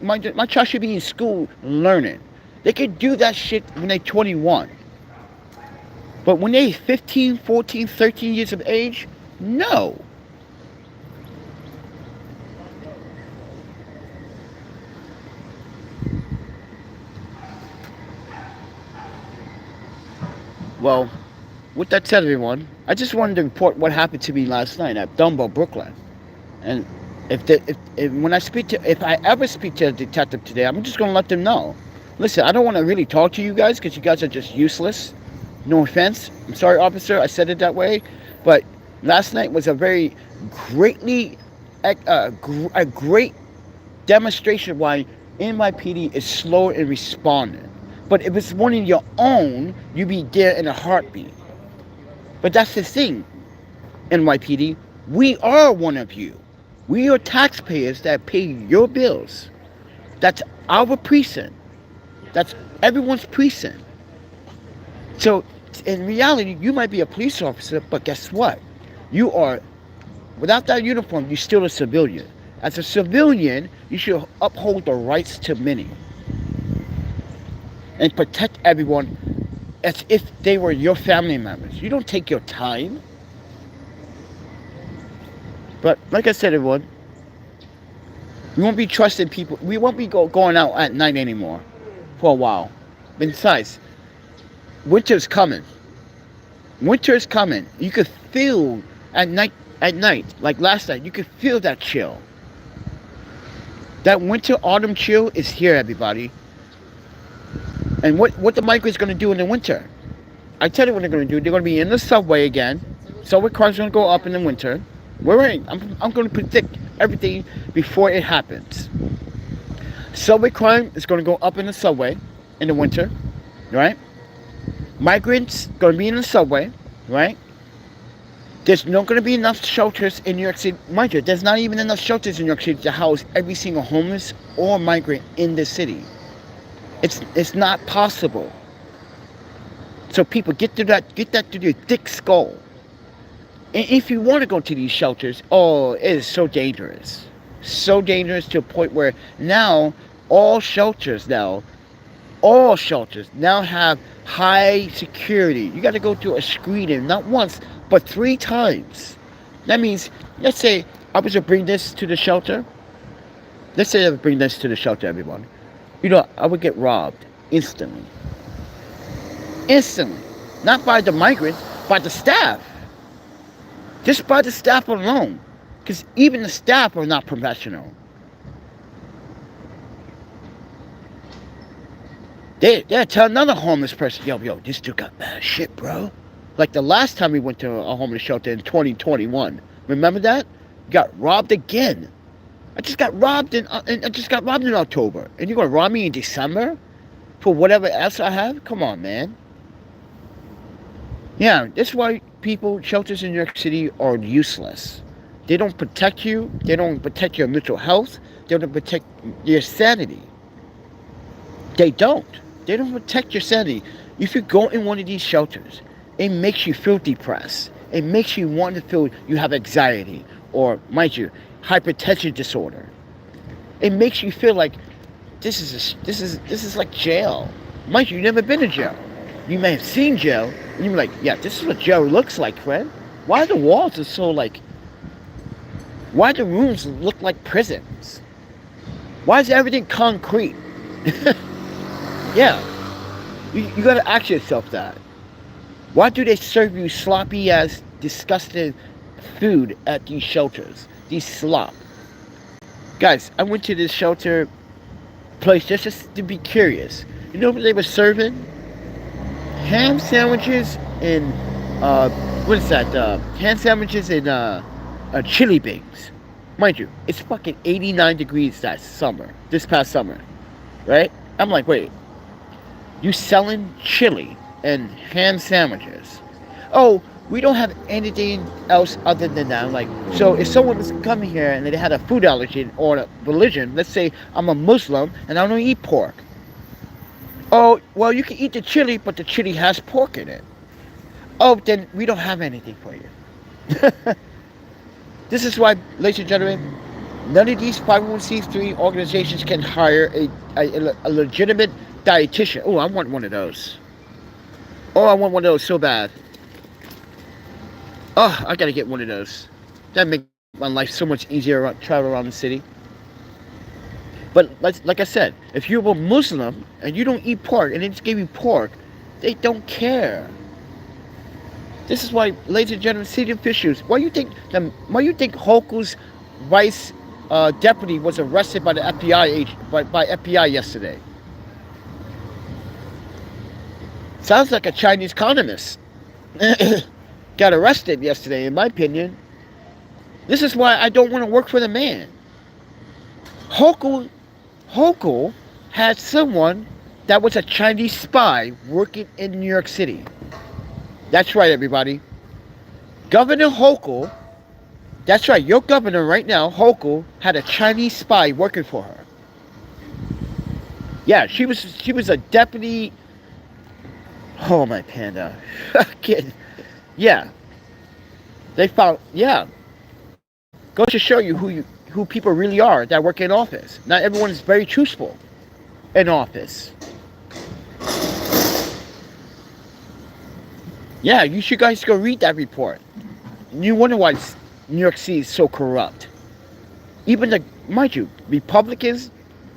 my child should be in school learning. They could do that shit when they're 21. But when they're 15, 14, 13 years of age, no. Well, with that said, everyone, I just wanted to report what happened to me last night at Dumbo, Brooklyn. And if I ever speak to a detective today, I'm just going to let them know. Listen, I don't want to really talk to you guys because you guys are just useless. No offense. I'm sorry, officer, I said it that way. But last night was a very a great demonstration why NYPD is slow in responding. But if it's one of your own, you be there in a heartbeat. But that's the thing, NYPD. We are one of you. We are taxpayers that pay your bills. That's our precinct. That's everyone's precinct. So, in reality, you might be a police officer, but guess what? You are, without that uniform, you're still a civilian. As a civilian, you should uphold the rights to many. And protect everyone as if they were your family members. You don't take your time. But like I said, everyone, we won't be trusting people. We won't be going out at night anymore for a while. Besides, winter's coming. Winter is coming. You could feel at night, like last night, you could feel that chill. That winter autumn chill is here, everybody. And what the migrants going to do in the winter? I tell you what they're going to do. They're going to be in the subway again. Subway cars are going to go up in the winter. I'm going to predict everything before it happens. Subway crime is going to go up in the subway in the winter, right? Migrants going to be in the subway, right? There's not going to be enough shelters in New York City. Mind you, there's not even enough shelters in New York City to house every single homeless or migrant in the city. It's not possible. So people get that through your thick skull. And if you want to go to these shelters, oh, it is so dangerous. So dangerous to a point where now all shelters now have high security. You got to go through a screening, not once, but 3 times. That means, let's say I was to bring this to the shelter. Let's say I would bring this to the shelter, everyone. You know, I would get robbed instantly. Instantly. Not by the migrants, by the staff. Just by the staff alone. Because even the staff are not professional. They tell another homeless person, yo, this dude got bad shit, bro. Like the last time we went to a homeless shelter in 2021. Remember that? Got robbed again. I just got robbed in October. And you're gonna rob me in December? For whatever else I have? Come on, man. Yeah, that's why shelters in New York City are useless. They don't protect you. They don't protect your mental health. They don't protect your sanity. They don't. They don't protect your sanity. If you go in one of these shelters, it makes you feel depressed. It makes you want to feel you have anxiety or, mind you, hypertension disorder. It makes you feel like this is like jail. Mind you, you've never been in jail. You may have seen jail, and you're like, yeah, this is what jail looks like, friend. Why the walls are so like? Why the rooms look like prisons? Why is everything concrete? Yeah, you gotta ask yourself that. Why do they serve you sloppy ass, disgusting food at these shelters? These slop. Guys, I went to this shelter place just to be curious. You know what they were serving? Ham sandwiches and what is that? Ham sandwiches and chili beans. Mind you, it's fucking 89 degrees this past summer, right? I'm like, wait, you selling chili and ham sandwiches? Oh, we don't have anything else other than that. I'm like, so if someone was coming here and they had a food allergy or a religion, let's say I'm a Muslim and I don't eat pork. Oh, well, you can eat the chili, but the chili has pork in it. Oh, then we don't have anything for you. This is why, ladies and gentlemen, none of these 501c3 organizations can hire a legitimate dietitian. Oh, I want one of those. Oh, I want one of those so bad. Oh, I gotta get one of those. That makes my life so much easier to travel around the city. But like I said, if you're a Muslim and you don't eat pork and they just gave you pork, they don't care. This is why, ladies and gentlemen, city officials, why you think Hochul's vice deputy was arrested by the FBI agent, by FBI yesterday? Sounds like a Chinese communist. Got arrested yesterday, in my opinion. This is why I don't want to work for the man. Hochul had someone that was a Chinese spy working in New York City. That's right, everybody. Governor Hochul, that's right, your governor right now, Hochul, had a Chinese spy working for her. Yeah, she was a deputy. Oh, my panda. Yeah. They found, yeah. Goes to show you who people really are that work in office. Not everyone is very truthful in office. Yeah, you should guys go read that report. You wonder why New York City is so corrupt. Even mind you, Republicans,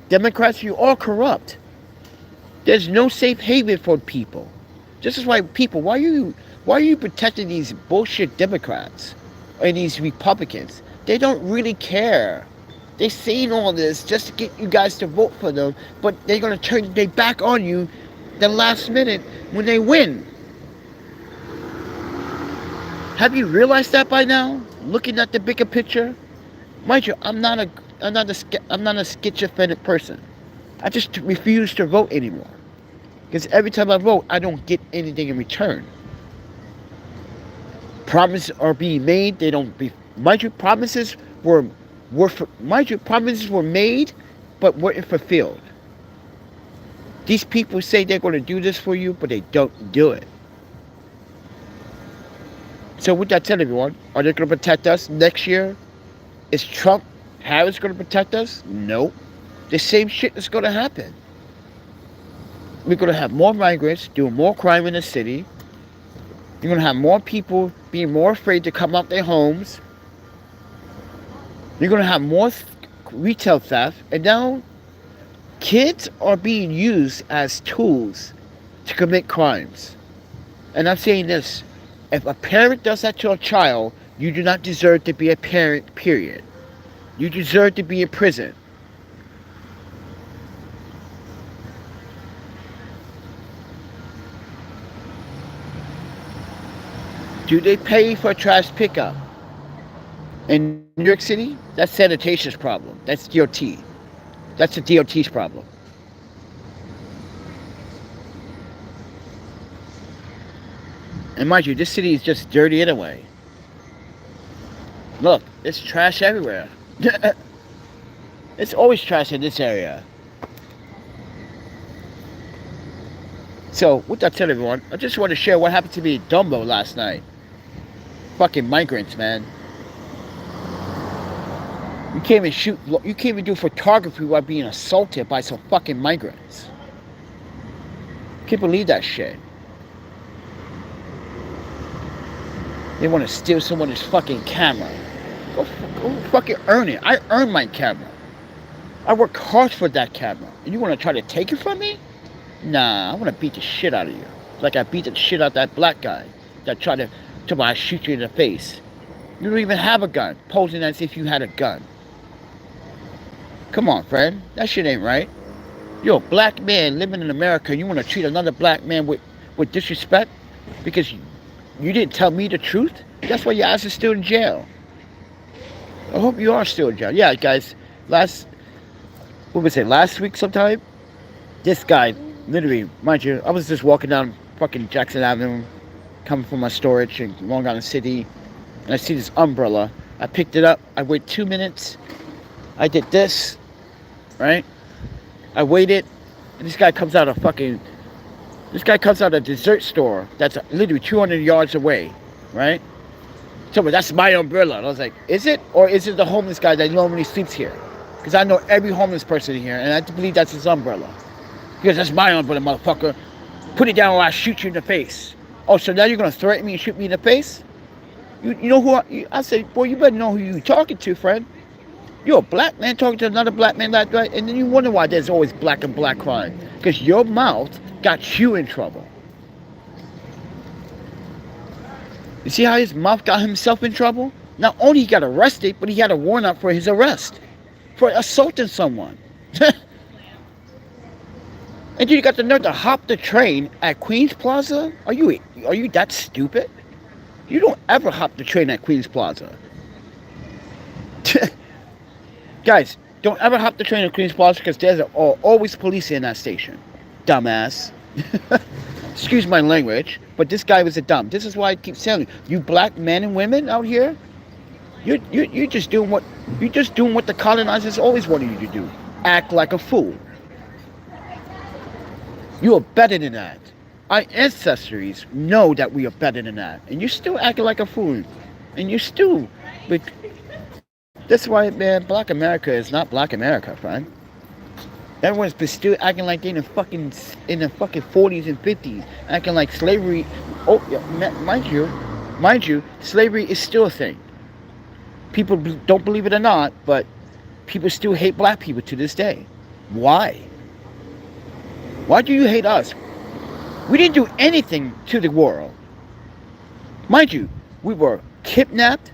Democrats, you all corrupt. There's no safe haven for people. This is why people, why are you protecting these bullshit Democrats and these Republicans? They don't really care. They're saying all this just to get you guys to vote for them, but they're going to turn their back on you the last minute when they win. Have you realized that by now? Looking at the bigger picture, mind you, I'm not a schizophrenic person. I just refuse to vote anymore because every time I vote, I don't get anything in return. Promises are being made. They don't be. Mind you, promises were made, but weren't fulfilled. These people say they're going to do this for you, but they don't do it. So with that said, everyone, are they going to protect us next year? Is Harris going to protect us? No. The same shit is going to happen. We're going to have more migrants doing more crime in the city. You're going to have more people being more afraid to come out their homes. You're going to have more retail theft. And now kids are being used as tools to commit crimes. And I'm saying this. If a parent does that to a child, you do not deserve to be a parent, period. You deserve to be in prison. Do they pay for trash pickup? In New York City, that's sanitation's problem. That's DOT. That's the DOT's problem. And mind you, this city is just dirty anyway. Look, there's trash everywhere. It's always trash in this area. So, with that said, everyone, I just want to share what happened to me in Dumbo last night. Fucking migrants, man. You can't even do photography while being assaulted by some fucking migrants. Can't believe that shit. They want to steal someone's fucking camera. Go fucking earn it. I earned my camera. I worked hard for that camera. And you want to try to take it from me? Nah, I want to beat the shit out of you. Like I beat the shit out of that black guy that tried to shoot you in the face. You don't even have a gun, posing as if you had a gun. Come on, friend. That shit ain't right. You're a black man living in America and you want to treat another black man with disrespect because you didn't tell me the truth? That's why your ass is still in jail. I hope you are still in jail. Yeah, guys, last week sometime, this guy, literally, mind you, I was just walking down fucking Jackson Avenue, coming from my storage in Long Island City, and I see this umbrella. I picked it up. I waited 2 minutes. I did this, right? I waited, and this guy comes out of a dessert store that's literally 200 yards away, right? So, but that's my umbrella. And I was like, is it? Or is it the homeless guy that normally sleeps here? Because I know every homeless person here, and I believe that's his umbrella. Because that's my umbrella, motherfucker. Put it down or I'll shoot you in the face. Oh, so now you're going to threaten me and shoot me in the face? You know who I said, boy, you better know who you're talking to, friend. You're a black man talking to another black man like that, and then you wonder why there's always black and black crime. Because your mouth got you in trouble. You see how his mouth got himself in trouble? Not only he got arrested, but he had a warrant out for his arrest. For assaulting someone. And you got the nerve to hop the train at Queens Plaza? Are you that stupid? You don't ever hop the train at Queens Plaza. Guys, don't ever hop the train at Queens Plaza because there's always police in that station. Dumbass. Excuse my language, but this guy was a dumb. This is why I keep telling you black men and women out here, you're just doing what the colonizers always wanted you to do. Act like a fool. You are better than that. Our ancestors know that we are better than that. And you're still acting like a fool. And you're still... But that's why, man, Black America is not Black America, friend. Everyone's been still acting like they're in the fucking 40s and 50s. Acting like slavery... Oh, yeah, mind you, slavery is still a thing. People don't believe it or not, but people still hate black people to this day. Why? Why do you hate us? We didn't do anything to the world. Mind you, we were kidnapped,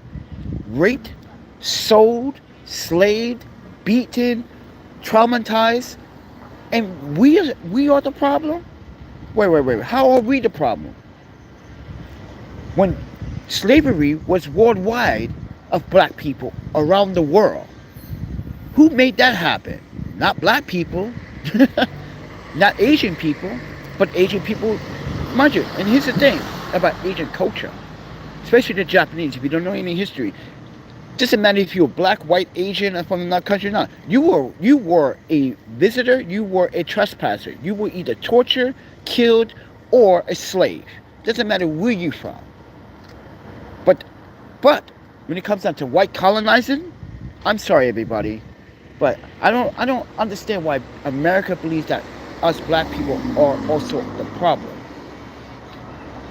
raped, sold, slaved, beaten, traumatized, and we are the problem? Wait. How are we the problem? When slavery was worldwide of black people around the world. Who made that happen? Not black people, not Asian people, but Asian people, mind you. And here's the thing about Asian culture, especially the Japanese. If you don't know any history, doesn't matter if you're black, white, Asian, or from another country or not. You were a visitor. You were a trespasser. You were either tortured, killed, or a slave. Doesn't matter where you're from. But when it comes down to white colonizing, I'm sorry, everybody, but I don't understand why America believes that us black people are also the problem.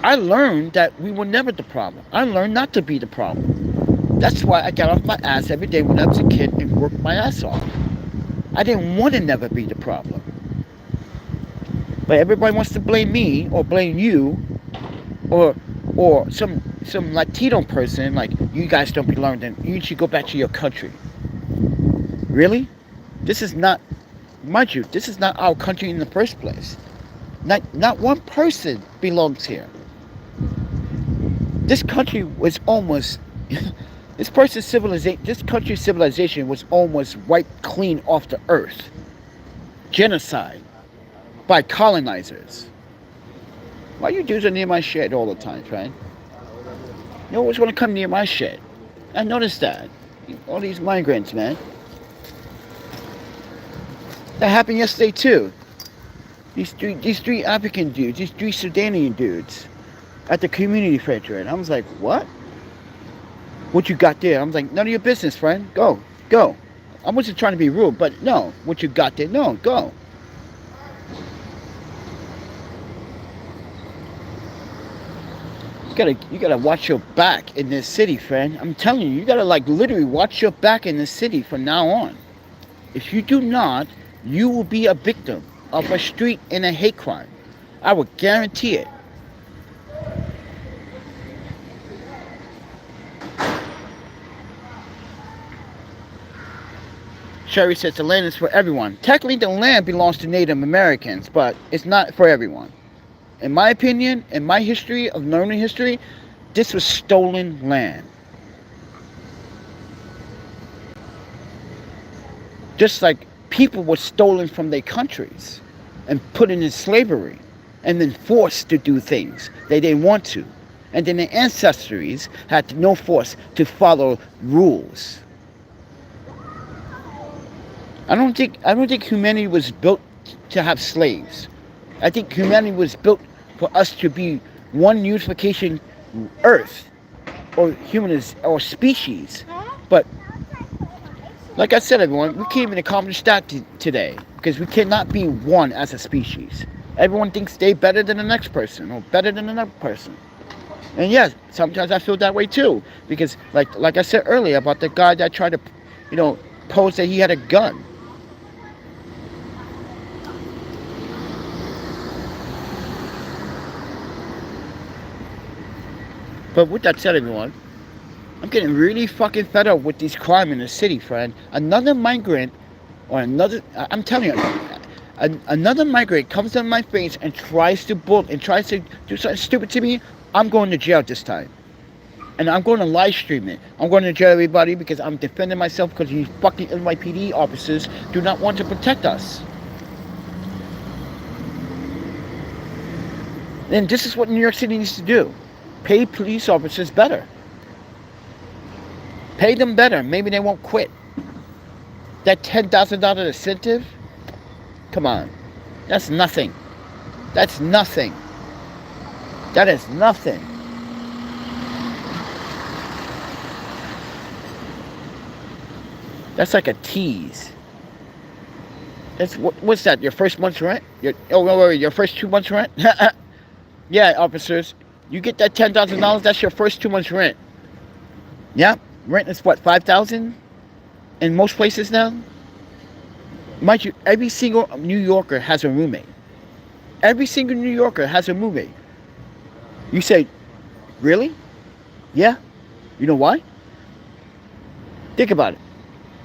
I learned that we were never the problem. I learned not to be the problem. That's why I got off my ass every day when I was a kid and worked my ass off. I didn't want to never be the problem. But everybody wants to blame me or blame you or some Latino person, like, you guys don't belong, then you should go back to your country. Really? This is not, mind you, this is not our country in the first place. Not one person belongs here. This country was almost, this country's civilization was almost wiped clean off the earth. Genocide by colonizers. Why you dudes are near my shed all the time, right? You always want to come near my shed. I noticed that. All these migrants, man. That happened yesterday too. These three African dudes, these three Sudanian dudes at the community center. And I was like, what? What you got there? I was like, none of your business, friend. Go. I wasn't trying to be rude, but no. What you got there? No, go. You gotta watch your back in this city, friend. I'm telling you, you gotta literally watch your back in this city from now on. If you do not, you will be a victim of a street and a hate crime. I will guarantee it. Sherry says the land is for everyone. Technically, the land belongs to Native Americans, but it's not for everyone. In my opinion, in my history of learning history, this was stolen land. Just like people were stolen from their countries and put in slavery and then forced to do things they didn't want to. And then their ancestors had no force to follow rules. I don't think humanity was built to have slaves. I think humanity was built for us to be one unification earth or humans or species. But like I said, everyone, we can't even accomplish that today because we cannot be one as a species. Everyone thinks they're better than the next person or better than another person. And yes, sometimes I feel that way too, because like I said earlier about the guy that tried to, pose that he had a gun. But with that said, everyone, I'm getting really fucking fed up with this crime in the city, friend. Another migrant, I'm telling you, another migrant comes in my face and tries to do something stupid to me, I'm going to jail this time. And I'm going to live stream it. I'm going to jail everybody because I'm defending myself because these fucking NYPD officers do not want to protect us. And this is what New York City needs to do. Pay police officers better. Pay them better. Maybe they won't quit. That $10,000 incentive? Come on. That's nothing. That's nothing. That is nothing. That's like a tease. That's what's that? Your first month's rent? Your first 2 months' rent? Yeah, officers. You get that $10,000, that's your first 2 months rent. Yeah, rent is what, $5,000 in most places now? Mind you, every single New Yorker has a roommate. Every single New Yorker has a roommate. You say, really? Yeah. You know why? Think about it.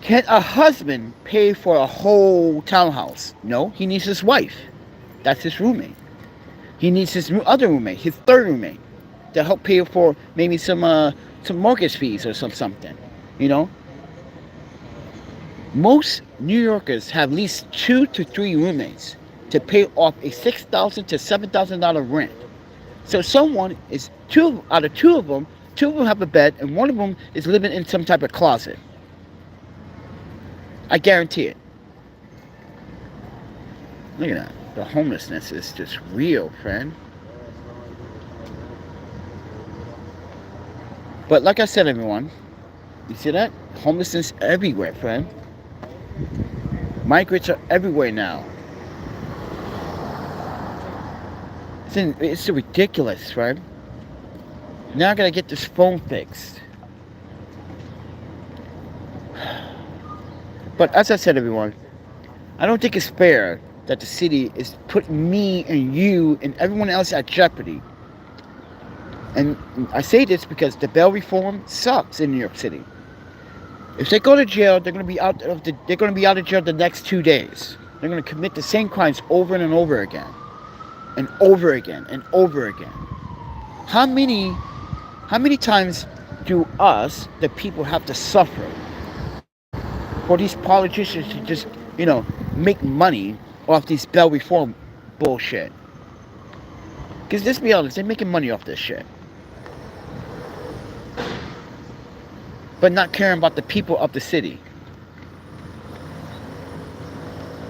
Can a husband pay for a whole townhouse? No, he needs his wife. That's his roommate. He needs his other roommate, his third roommate, to help pay for maybe some mortgage fees or something. You know, most New Yorkers have at least 2 to 3 roommates to pay off a $6,000 to $7,000 rent. So someone is out of two of them have a bed, and one of them is living in some type of closet. I guarantee it. Look at that. The homelessness is just real, friend. But like I said, everyone, you see that? Homelessness everywhere, friend. Migrants are everywhere now. It's ridiculous, friend. Now I gotta get this phone fixed. But as I said, everyone, I don't think it's fair that the city is putting me and you and everyone else at jeopardy. And I say this because the bail reform sucks in New York City. If they go to jail, they're going to be out of jail the next 2 days. They're going to commit the same crimes over and over again, and over again and over again. How many times do us, the people, have to suffer for these politicians to just, make money off these bail reform bullshit? Because let's be honest, they're making money off this shit, but not caring about the people of the city.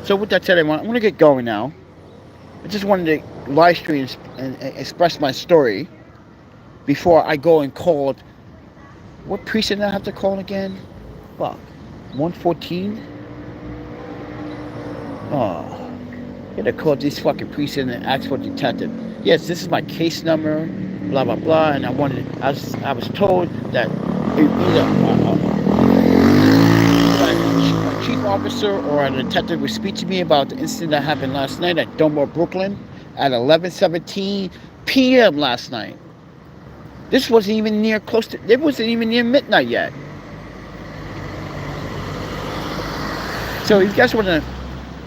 So with that said, everyone, I'm going to get going now. I just wanted to live stream and express my story before I go and call. What precinct I have to call again? Fuck. 114? Oh. I gotta call these fucking precincts and ask for a detective. Yes, this is my case number, blah, blah, blah. And I was told that either a chief officer or a detective would speak to me about the incident that happened last night at Dumbo, Brooklyn at 11:17 p.m. last night. This wasn't even near midnight yet. So if you guys want to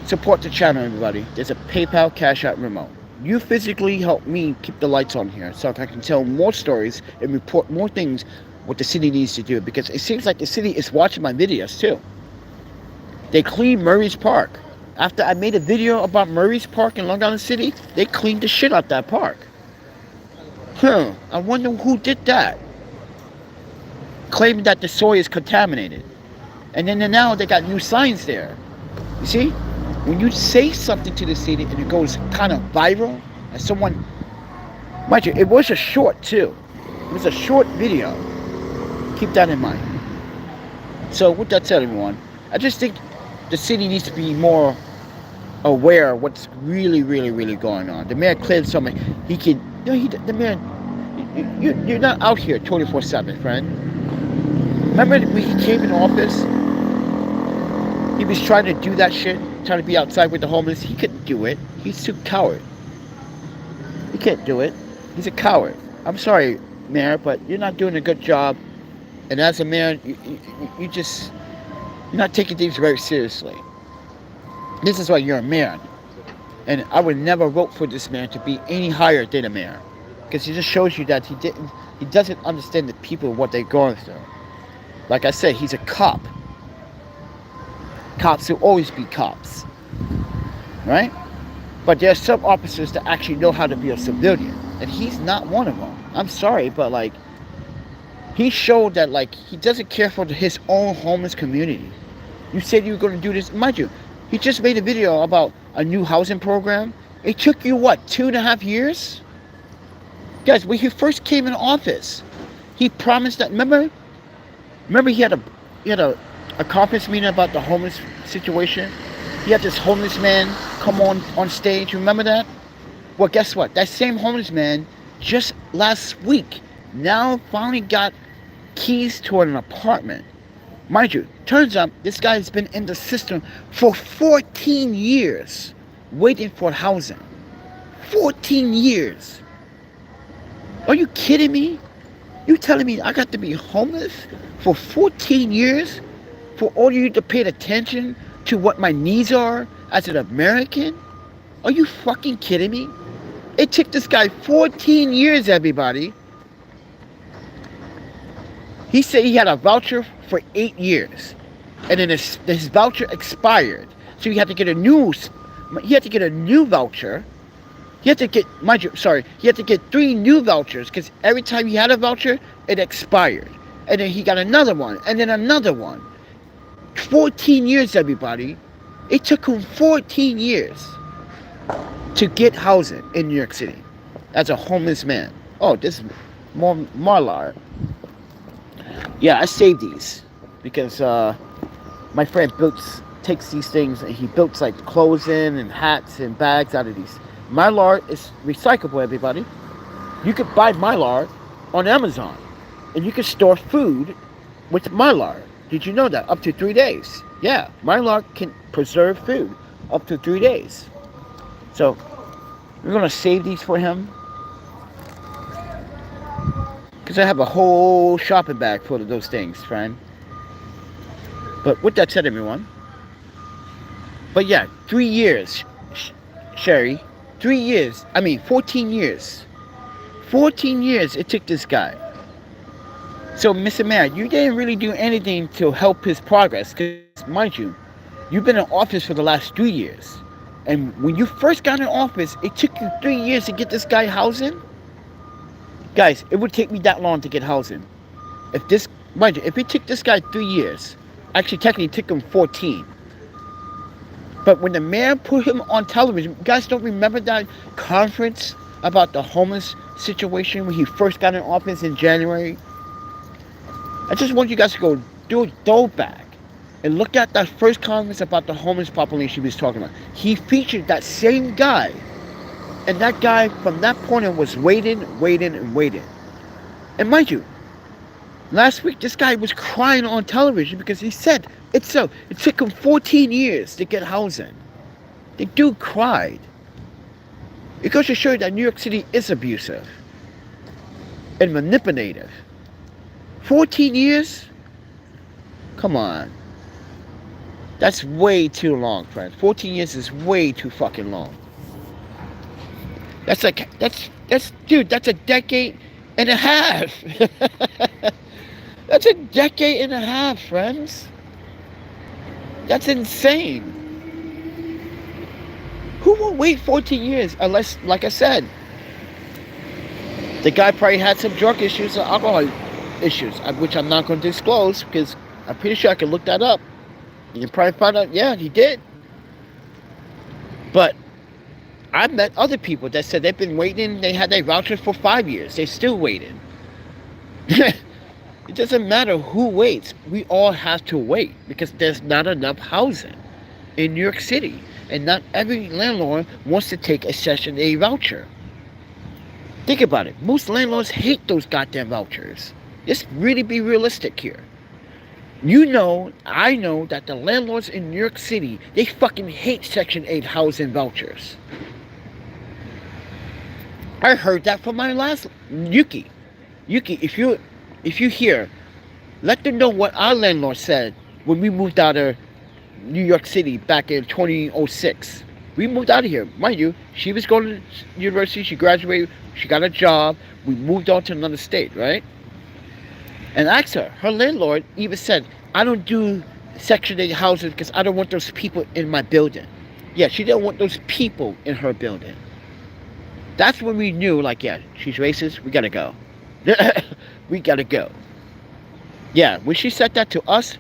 support the channel, everybody, there's a PayPal Cash App remote. You physically help me keep the lights on here so I can tell more stories and report more things what the city needs to do, because it seems like the city is watching my videos too. They cleaned Murray's Park. After I made a video about Murray's Park in Long Island City, they cleaned the shit out that park. I wonder who did that. Claiming that the soil is contaminated. And then now they got new signs there. You see? When you say something to the city and it goes kind of viral, and someone, mind you, it was a short too. It was a short video. Keep that in mind. So with that said, everyone, I just think the city needs to be more aware of what's really, really, really going on. The mayor cleared something. He can, the mayor, you're not out here 24/7, friend. Remember when he came in office? He was trying to do that shit, trying to be outside with the homeless. He couldn't do it. He's too coward. He can't do it. He's a coward. I'm sorry, Mayor, but you're not doing a good job. And as a mayor, you're not taking things very seriously. This is why you're a mayor. And I would never vote for this man to be any higher than a mayor, because he just shows you that he doesn't understand the people, what they're going through. Like I said, he's a cop. Cops will always be cops, right? But there are some officers that actually know how to be a civilian, and he's not one of them. I'm sorry, but he showed that he doesn't care for his own homeless community. You said you were going to do this. Mind you, he just made a video about a new housing program. It took you, 2.5 years? Guys, when he first came in office, he promised that, remember he had a conference meeting about the homeless situation. He had this homeless man come on stage. Remember that? Well, guess what? That same homeless man just last week now finally got keys to an apartment. Mind you, turns out this guy has been in the system for 14 years waiting for housing. 14 years. Are you kidding me? You telling me I got to be homeless for 14 years? For all of you to pay attention to what my needs are as an American? Are you fucking kidding me? It took this guy 14 years, everybody. He said he had a voucher for 8 years. And then his voucher expired. So he had to get a new voucher. He had to get, he had to get 3 new vouchers because every time he had a voucher, it expired. And then he got another one, and then another one. 14 years, everybody. It took him 14 years to get housing in New York City as a homeless man. Oh, this is more Marlar. Yeah, I saved these because my friend takes these things and he builds like clothes and hats and bags out of these. Mylar is recyclable, everybody. You could buy Mylar on Amazon and you can store food with Mylar. Did you know that? Up to 3 days. Yeah, Mylar can preserve food up to 3 days. So we're gonna save these for him because I have a whole shopping bag full of those things, friend. But with that said, everyone. But yeah, 3 years, Sherry. 3 years. 14 years. 14 years it took this guy. So, Mr. Mayor, you didn't really do anything to help his progress. Because, mind you, you've been in office for the last 3 years. And when you first got in office, it took you 3 years to get this guy housing. Guys, it would take me that long to get housing. If it took this guy 3 years, actually technically it took him 14. But when the mayor put him on television, you guys don't remember that conference about the homeless situation when he first got in office in January? I just want you guys to go do a throwback and look at that first conference about the homeless population he was talking about. He featured that same guy. And that guy, from that point on, was waiting. And mind you, last week, this guy was crying on television because he said it took him 14 years to get housing. The dude cried. It goes to show you that New York City is abusive and manipulative. 14 years? Come on. That's way too long, friends. 14 years is way too fucking long. That's a decade and a half. That's a decade and a half, friends. That's insane. Who will wait 14 years unless, like I said, the guy probably had some drug issues or alcohol issues, which I'm not going to disclose because I'm pretty sure I can look that up. You can probably find out, yeah, he did. But I've met other people that said they've been waiting. They had their vouchers for 5 years. They're still waiting. It doesn't matter who waits. We all have to wait because there's not enough housing in New York City. And not every landlord wants to take a Section 8 voucher. Think about it. Most landlords hate those goddamn vouchers. Let's really be realistic here. I know that the landlords in New York City, they fucking hate Section 8 housing vouchers. I heard that from my last Yuki. Yuki, if you hear, let them know what our landlord said when we moved out of New York City back in 2006. We moved out of here. Mind you, she was going to university, she graduated, she got a job, we moved on to another state, right? And asked her landlord even said, I don't do Section 8 houses because I don't want those people in my building. Yeah, she didn't want those people in her building. That's when we knew, like, yeah, she's racist, we gotta go. We gotta go. Yeah, when she said that to us,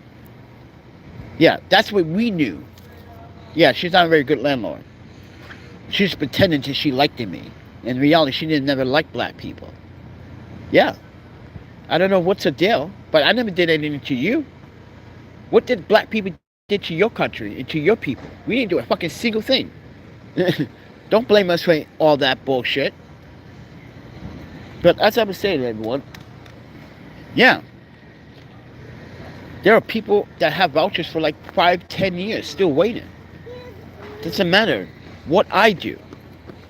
yeah, that's what we knew. Yeah, she's not a very good landlord. She's pretending that she liked me. In reality, she didn't never like black people. Yeah. I don't know what's the deal, but I never did anything to you. What did black people did to your country and to your people? We didn't do a fucking single thing. Don't blame us for all that bullshit. But as I was saying, everyone, yeah, there are people that have vouchers for like 5-10 years still waiting. Doesn't matter what I do.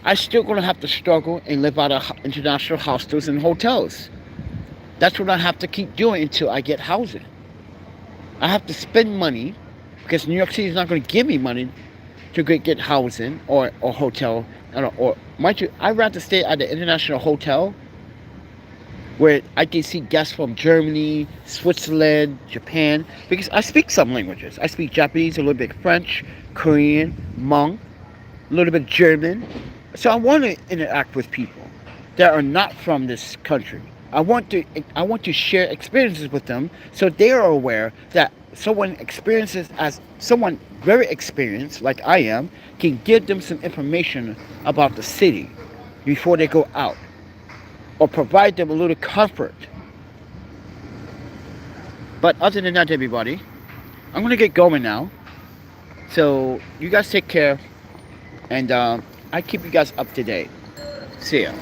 I'm still going to have to struggle and live out of international hostels and hotels. That's what I have to keep doing until I get housing. I have to spend money because New York City is not going to give me money to get housing or hotel I don't know, or mind you, I'd rather stay at the international hotel where I can see guests from Germany, Switzerland, Japan, because I speak some languages. I speak Japanese, a little bit French, Korean, Hmong, a little bit German. So I want to interact with people that are not from this country. I want to share experiences with them so they are aware that someone experiences as someone very experienced like I am can give them some information about the city before they go out, or provide them a little comfort. But other than that, everybody, I'm gonna get going now. So you guys take care, and I keep you guys up to date. See ya.